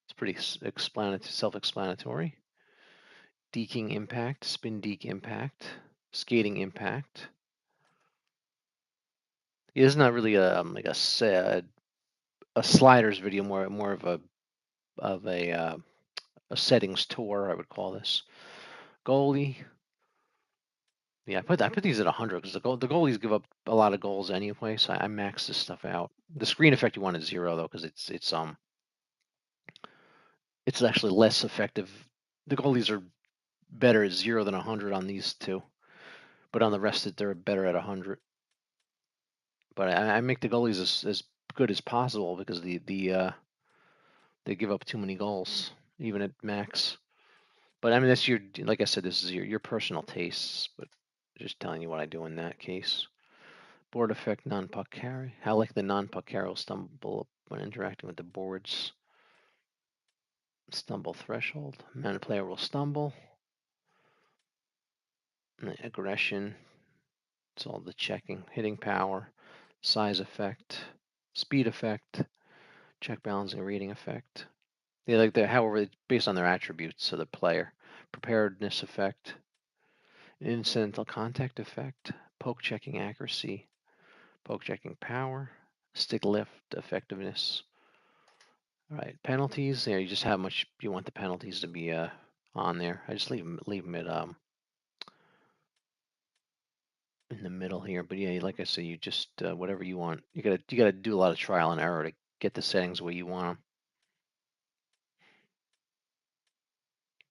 It's pretty self-explanatory. Deking impact, spin deke impact, skating impact. It is not really like a sliders video, more of a settings tour, I would call this. Goalie. Yeah, I put these at 100 because the goalies give up a lot of goals anyway, so I maxed this stuff out. The screen effect you want is 0 though, because it's actually less effective. The goalies are better at 0 than 100 on these two, but on the rest they're better at 100. But I make the goalies as good as possible because they give up too many goals even at max. But I mean that's like I said, this is your personal tastes, but just telling you what I do in that case. Board effect non-puck carry. How like the non-puck carry will stumble when interacting with the boards. Stumble threshold. Man player will stumble. Aggression. It's all the checking. Hitting power. Size effect. Speed effect. Check balancing reading effect. They like the however based on their attributes of the player. Preparedness effect. Incidental contact effect. Poke checking accuracy. Poke checking power. Stick lift effectiveness. All right, penalties. Yeah, you just how much you want the penalties to be on there. I just leave them at in the middle here. But yeah, like I say, you just whatever you want. You gotta do a lot of trial and error to get the settings the way you want them.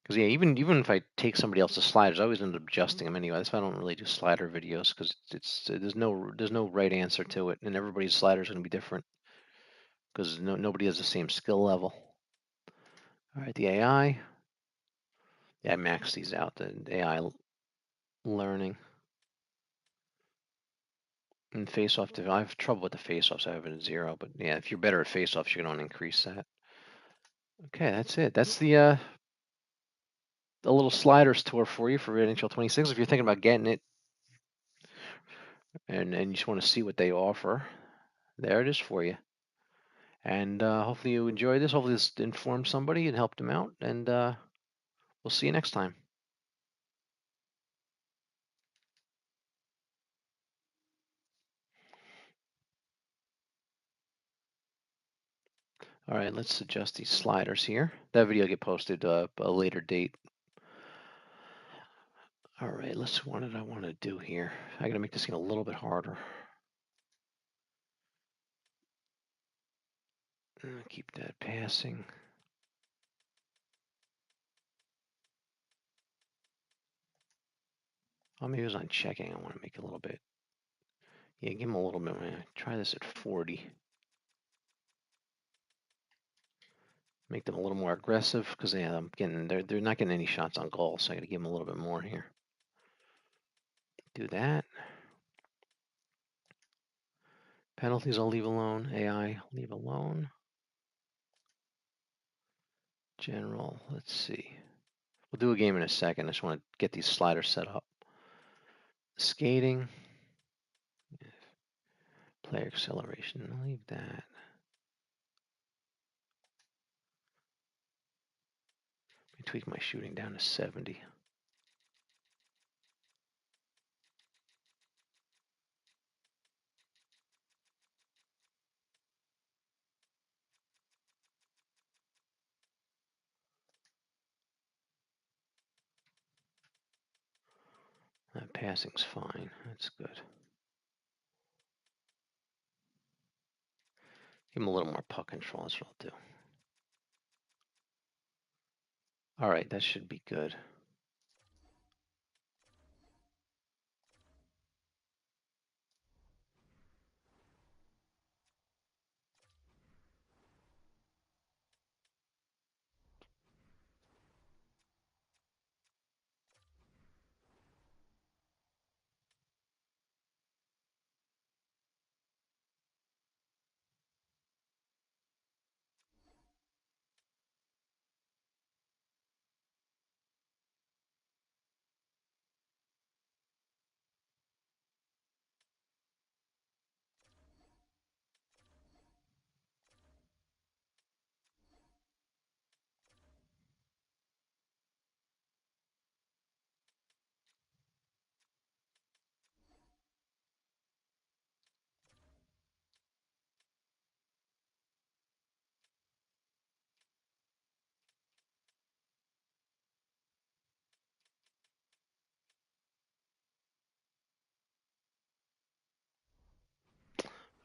Because yeah, even if I take somebody else's sliders, I always end up adjusting them anyway. That's why I don't really do slider videos because there's no right answer to it, and everybody's sliders are gonna be different because nobody has the same skill level. All right, the AI. Yeah, I maxed these out. The AI learning. And face-off, I have trouble with the face-offs. I have it at 0, but yeah, if you're better at face-offs, you can only increase that. Okay, that's it. That's the little sliders tour for you for NHL 26. If you're thinking about getting it and you just want to see what they offer, there it is for you. And hopefully you enjoyed this. Hopefully this informed somebody and helped them out. And we'll see you next time. All right, let's adjust these sliders here. That video will get posted a later date. All right, what did I want to do here? I got to make this game a little bit harder. Keep that passing. Oh, maybe it was on checking. I want to make it a little bit. Yeah, give them a little bit. Try this at 40. Make them a little more aggressive because they're not getting any shots on goal, so I got to give them a little bit more here. Do that. Penalties I'll leave alone. AI leave alone. General, let's see. We'll do a game in a second. I just want to get these sliders set up. Skating. Player acceleration. I'll leave that. Let me tweak my shooting down to 70. That passing's fine. That's good. Give him a little more puck control. That's what I'll do. All right, that should be good.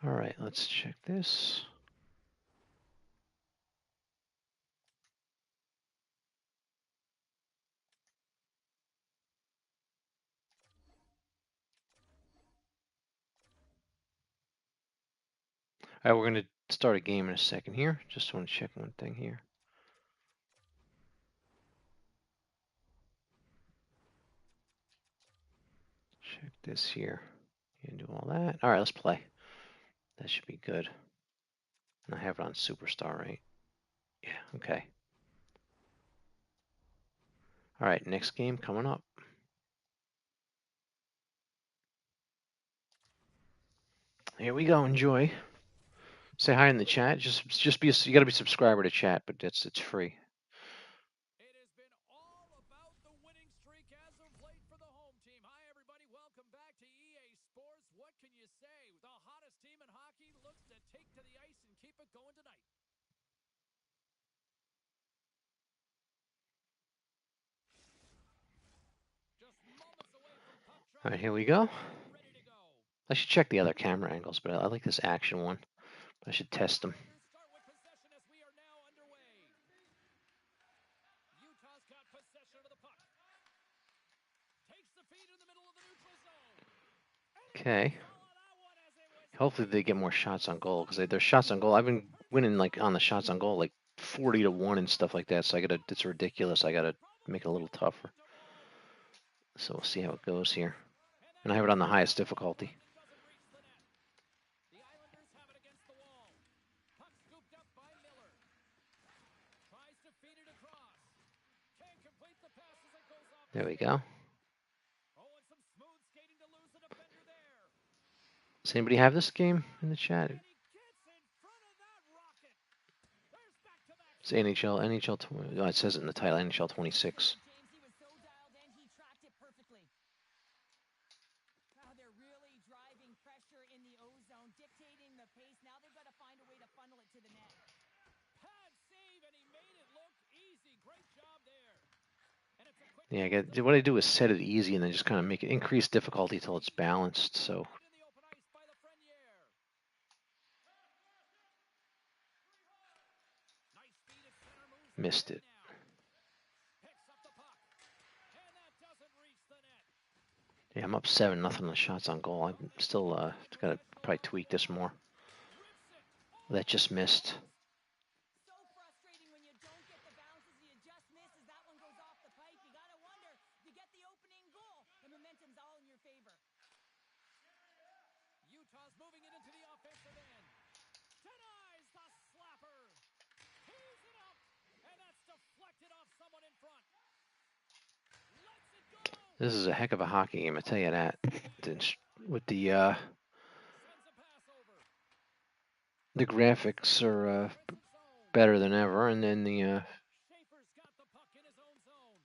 All right, let's check this. All right, we're going to start a game in a second here. Just want to check one thing here. Check this here. And do all that. All right, let's play. That should be good. And I have it on Superstar, right? Yeah, okay. All right, next game coming up. Here we go. Enjoy. Say hi in the chat. Just be you got to be a subscriber to chat, but it's free. It has been all about the winning streak as of late for the home team. Hi, everybody. Welcome back to EA Sports. What can you say? The hottest team in hockey looks to take to the ice and keep it going tonight. Just moments away from puck drop. All right, here we go. Ready to go. I should check the other camera angles, but I like this action one. I should test them. Start with possession as we are now underway. Utah's got possession of the puck. Takes the feed in the middle of the neutral zone. Okay. Hopefully they get more shots on goal because their shots on goal. I've been winning like on the shots on goal like 40-1 and stuff like that. So it's ridiculous. I gotta make it a little tougher. So we'll see how it goes here. And I have it on the highest difficulty. The Islanders have it against the wall. Puck scooped up by Miller. Tries to feed it across. Can't complete the pass as it goes off. There we go. Oh, and some smooth skating to lose the defender there. Does anybody have this game in the chat? And he gets in front of that rocket. There's back-to-back. It's NHL 20. Oh, it says it in the title, NHL 26. James, he was so dialed in, he tracked it perfectly. Wow, they're really driving pressure in the O-zone, dictating the pace. Now they've got to find a way to funnel it to the net. Pad save, and he made it look easy. Great job there. And it's a quick Yeah, what I do is set it easy and then just kind of make it increase difficulty till it's balanced. So in the open ice by Lafreniere. Nice speed at center, moves missed it. now. Picks up the puck. And that doesn't reach the net. Yeah, I'm up 7-0 on the shots on goal. I'm still gotta probably tweak this more. Rips it. That just missed. So frustrating when you don't get the bounces, you just miss as that one goes off the pipe. You got to wonder, you get the opening goal, the momentum's all in your favor. Utah's moving it into the offensive end. Denies the slapper. Tees it up. And that's deflected off someone in front. Lets it go. This is a heck of a hockey game, I tell you that. With the Sends a pass over. the graphics are Zone. better than ever, and then the Schaefer's got the puck in his own zone.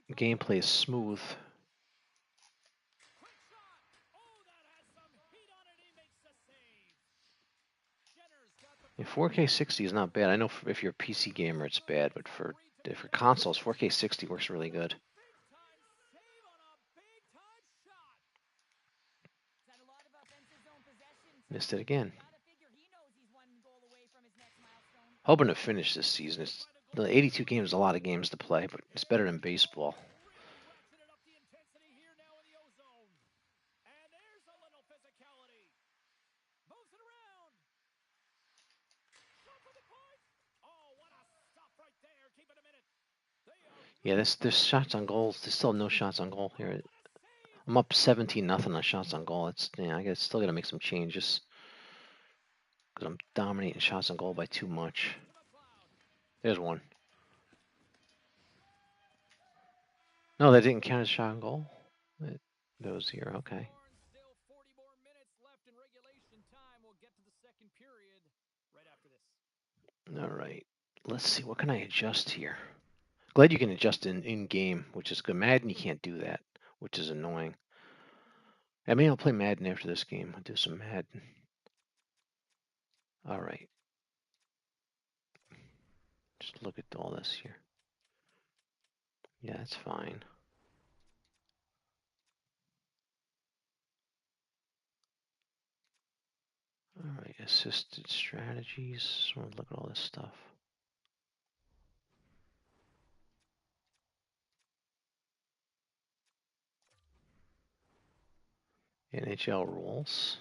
Utah gameplay is smooth. quick shot. Oh, that has some heat on it. He makes the save. Jenner's got the Yeah, 4K 60 is not bad. I know if you're a PC gamer, it's bad, but for consoles, 4K 60 works really good. big time save on a big time shot. He's had a lot of offensive zone possession. Missed it again. Gotta figure he knows he's one goal away from his next milestone. Hoping to finish this season. The 82 games is a lot of games to play, but it's better than baseball. Really ratcheted up the intensity here now in the O-zone. And there's a little physicality. Moves it around. Shot for the point. Oh, what a stop right there. Keep it a minute. They are Yeah, there's shots on goals. There's still no shots on goal here. save. I'm up 17-0 on shots on goal. Still gotta make some changes because I'm dominating shots on goal by too much. There's one. No, that didn't count as shot on goal. It goes here. Okay. Still 40 more minutes left in regulation time. We'll get to the second period right after this. All right. Let's see. What can I adjust here? Glad you can adjust in game, which is good. Madden, you can't do that, which is annoying. I mean, I'll play Madden after this game. I'll do some Madden. All right. Just look at all this here. Yeah, that's fine. assisted strategies. I want to look at all this stuff. NHL rules.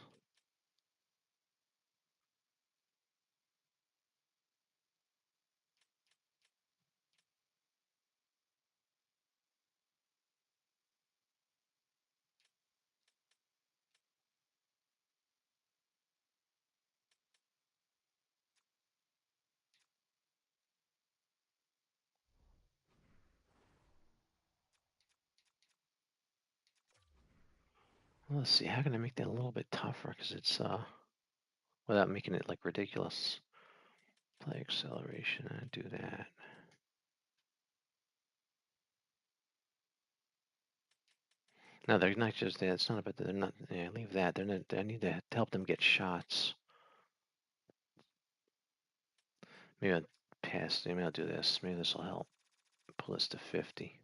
Well, let's see. How can I make that a little bit tougher? Because it's without making it like ridiculous. Play acceleration. I do that. No, they're not just that. It's not about that. They're not. Yeah, leave that. They're not. I need to help them get shots. Maybe I'll pass. Maybe I'll do this. Maybe this will help. Pull this to 50.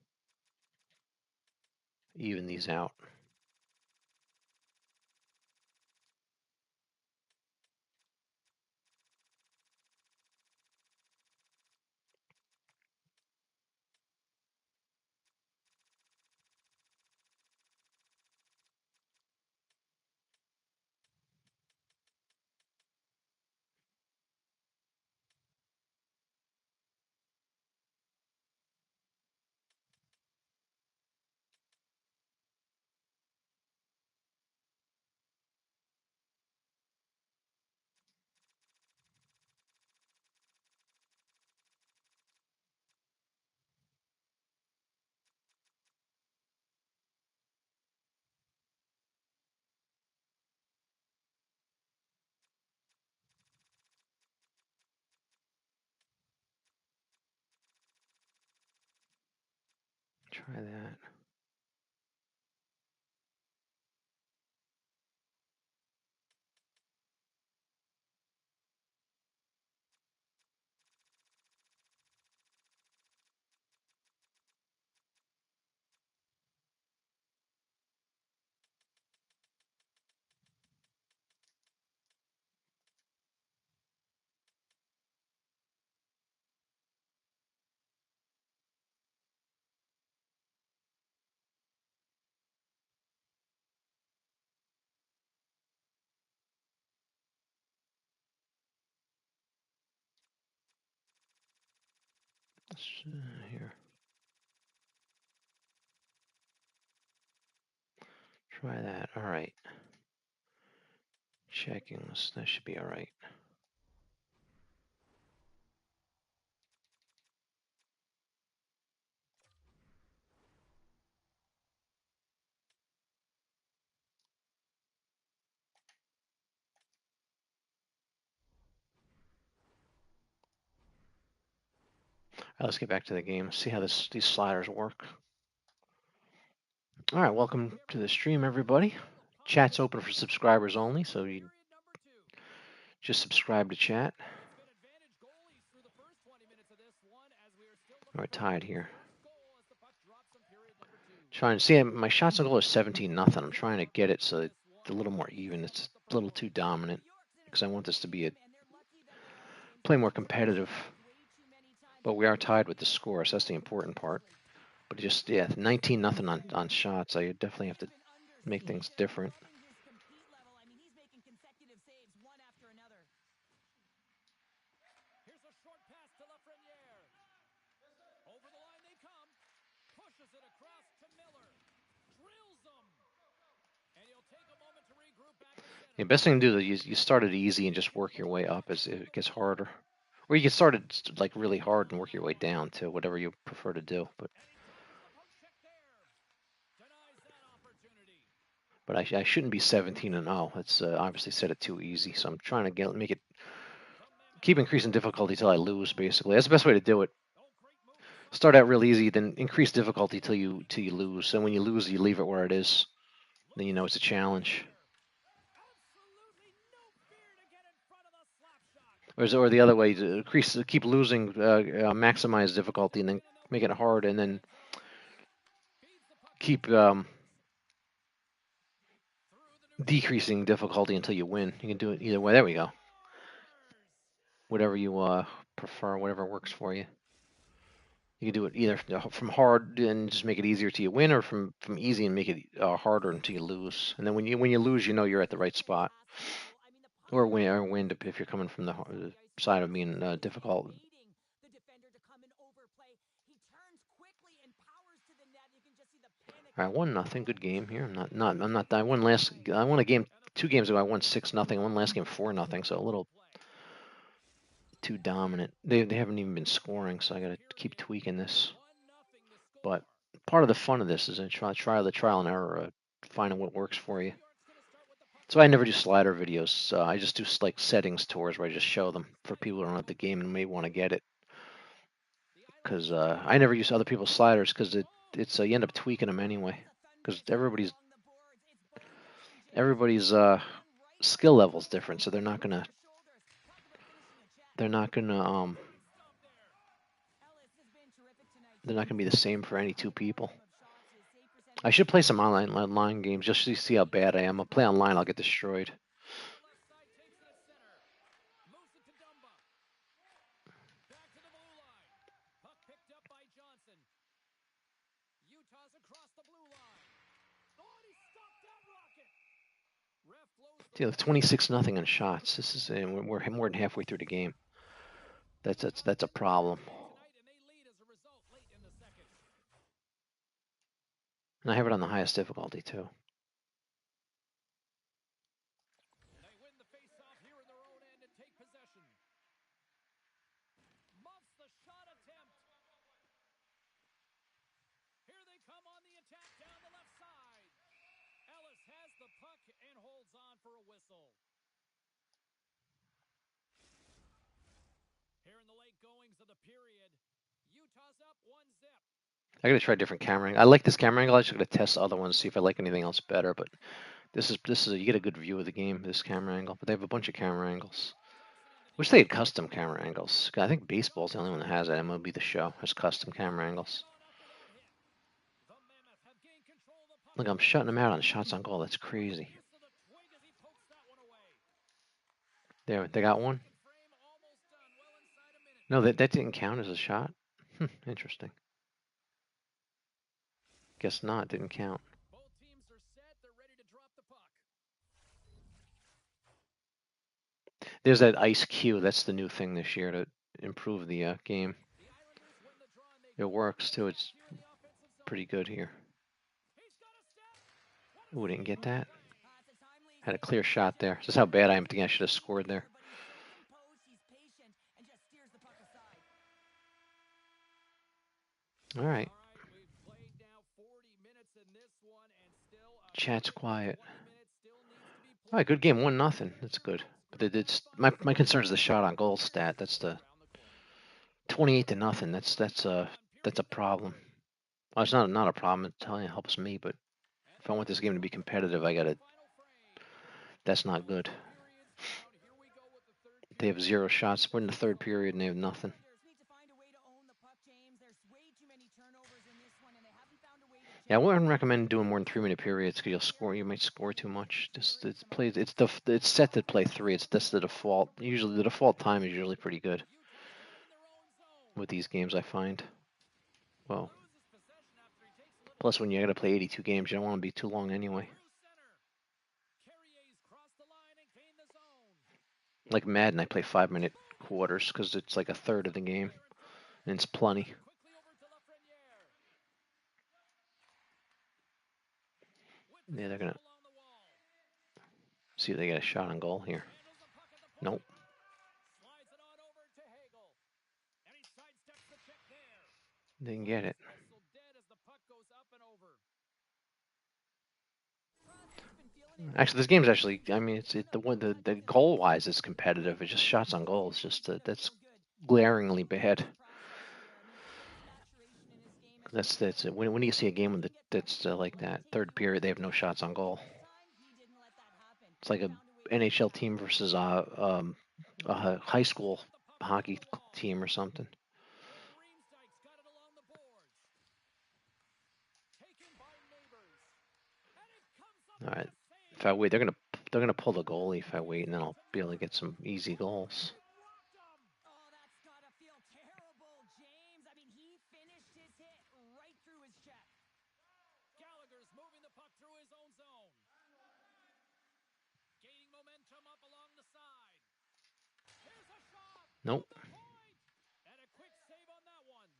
Even these out. Try that. Here. Try that. All right. Checking. That should be all right. All right, let's get back to the game. See how these sliders work. All right, welcome to the stream, everybody. Chat's open for subscribers only, so you just subscribe to chat. We're tied here. Trying to see my shots on goal is 17-0. I'm trying to get it so it's a little more even. It's a little too dominant because I want this to be play more competitive. But we are tied with the score, so that's the important part. But just 19-0 on shots. I definitely have to make things different. The best thing to do is you start it easy and just work your way up as it gets harder. Or you can start it like really hard and work your way down to whatever you prefer to do. But I shouldn't be 17-0. It's obviously set it too easy, so I'm trying to keep increasing difficulty till I lose. Basically, that's the best way to do it. Start out real easy, then increase difficulty till you lose. And when you lose, you leave it where it is. Then you know it's a challenge. Or the other way, to keep losing, maximize difficulty, and then make it hard, and then keep decreasing difficulty until you win. You can do it either way. There we go. whatever you prefer, whatever works for you. You can do it either from hard and just make it easier till you win, or from easy and make it harder until you lose. And then when you lose, you know you're at the right spot, or win if you're coming from the side of being difficult. The defender to come and overplay. He turns quickly and powers to the net. You can just see the panic. All right, 1-0, good game here. I'm not. I won a game 2 games ago. I won 6-0. I won last game 4-0. So a little too dominant. They haven't even been scoring, so I got to keep tweaking this. But part of the fun of this is a trial and error, finding what works for you. So I never do slider videos. I just do like settings tours where I just show them for people who don't have the game and may want to get it. Because I never use other people's sliders because it's you end up tweaking them anyway. Because everybody's skill level is different, so they're not gonna be the same for any 2 people. I should play some online games just to see how bad I am. I'll play online, I'll get destroyed. See, 26-0 on shots. This is we're more than halfway through the game. That's a problem. And I have it on the highest difficulty too. They win the face-off here in their own end and take possession. Muffs the shot attempt. Here they come on the attack down the left side. Ellis has the puck and holds on for a whistle. Here in the late goings of the period, Utah's up 1-0. I gotta try different camera angle. I like this camera angle. I just gotta test other ones, see if I like anything else better. But this is you get a good view of the game, this camera angle. But they have a bunch of camera angles. Wish they had custom camera angles. I think baseball's the only one that has it. MLB The Show has custom camera angles. Look, I'm shutting them out on shots on goal. That's crazy. There, they got one. No, that didn't count as a shot. Interesting. Guess not. Didn't count. Both teams are set. They're ready to drop the puck. There's that ice cue. That's the new thing this year to improve the game. It works too. It's pretty good here. Ooh, didn't get that. Had a clear shot there. This is how bad I am. I think I should have scored there. All right. Chat's quiet. All right, good game. 1-0. That's good. But it's my concern is the shot on goal stat. That's the 28-0. That's a problem. Well, it's not a problem. It's telling you, it helps me. But if I want this game to be competitive, I gotta. That's not good. They have 0 shots. We're in the third period and they have nothing. Yeah, I wouldn't recommend doing more than 3-minute periods because you'll score. You might score too much. Just it's set to play 3. It's the default. Usually the default time is usually pretty good with these games. I find. Well, plus when you got to play 82 games, you don't want to be too long anyway. Like Madden, I play 5-minute quarters because it's like a third of the game, and it's plenty. Yeah, they're gonna see if they get a shot on goal here. Nope. Didn't get it. Actually, this game's actually. I mean, the goal wise is competitive. It's just shots on goal. It's just that's glaringly bad. That's when you see a game that's like that third period, they have no shots on goal. It's like a NHL team versus a high school hockey team or something. All right. If I wait, they're gonna pull the goalie if I wait, and then I'll be able to get some easy goals. Nope. The point! And a quick save on that one.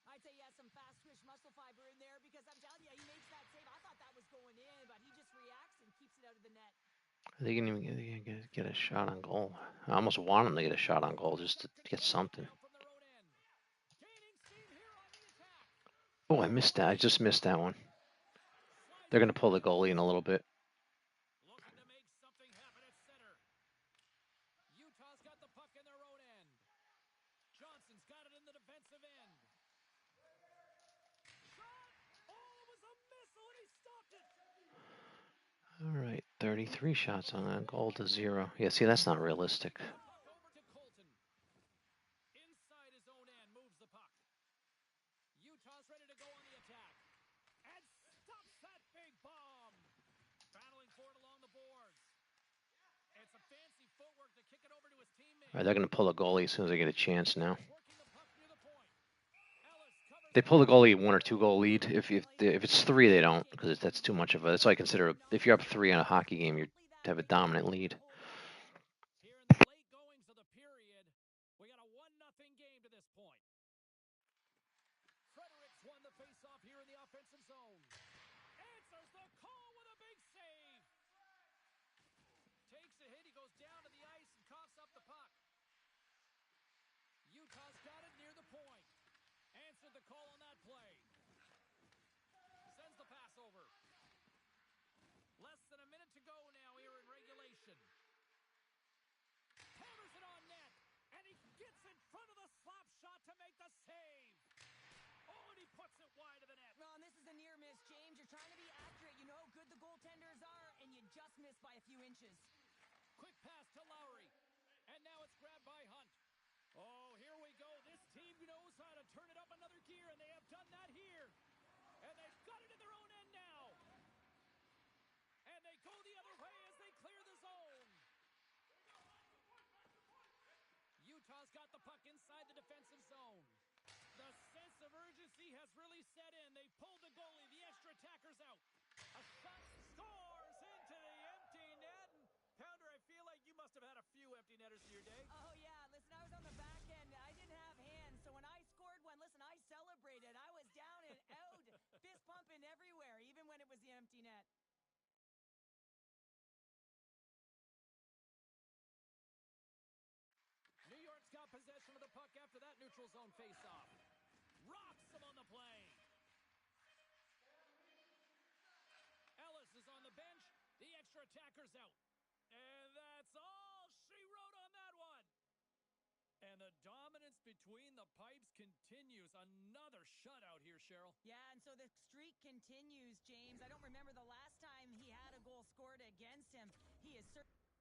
I'd say he has some fast twitch muscle fiber in there because I'm telling you, he makes that save. I thought that was going in, but he just reacts and keeps it out of the net. They can even get a shot on goal. I almost want them to get a shot on goal just to get something. Now from their own end. Gaining steam here on the attack. Oh, I missed that. I just missed that one. Slides They're going to it pull the into goalie in a little bit. Looking to make something happen at center. Utah's got the puck in their own end. Johnson's got it in the defensive end. Shot! Oh, it was a missile and he stopped it. All right, 33 shots on that, goal to 0. Yeah, see, that's not realistic. The puck over to Colton. Inside his own end, moves the puck. Utah's ready to go on the attack. And stops that big bomb. Battling for it along the boards. It's a fancy footwork to kick it over to his teammate. All right, they're going to pull the goalie as soon as they get a chance now. Working the puck near the point. Ellis covers They pull the goalie 1 or 2 goal lead. If it's 3, they don't, because that's too much of a. That's what I consider. If you're up 3 in a hockey game, you have a dominant lead. here in the late goings of the period. We got a 1-0 game to this point. Fredericks won the faceoff here in the offensive zone. Answers the call with a big save. Takes a hit, he goes down to the ice and coughs up the puck. Utah's got it near the point. Answered the call on that play. Sends the pass over. Less than a minute to go now here in regulation. Hammers it on net, and he gets in front of the slap shot to make the save. Oh, and he puts it wide of the net. Well, and this is a near miss, James. You're trying to be accurate. You know how good the goaltenders are, and you just miss by a few inches. Quick pass to Lowry, and now it's grabbed by Hunt. Oh, here we go. This team knows how to turn it up another gear, and they have done that here. And they've got it in their own end now. And they go the other way as they clear the zone. Utah's got the puck inside the defensive zone. The sense of urgency has really set in. They pulled the goalie. The extra attacker's out. A shot scores into the empty net. And Pounder, I feel like you must have had a few empty netters in your day. Oh, yeah. Listen, I was on the back end. I didn't have hands, so when I scored one, listen, I celebrated. I was down and out, fist pumping everywhere, even when it was the empty net. New York's got possession of the puck after that neutral zone faceoff. Rocks him on the play. Ellis is on the bench. The extra attacker's out. And that's all she wrote on that one. And the dominance between the pipes continues. Another shutout here, Cheryl. Yeah, and so the streak continues, James. I don't remember the last time he had a goal scored against him. He is certainly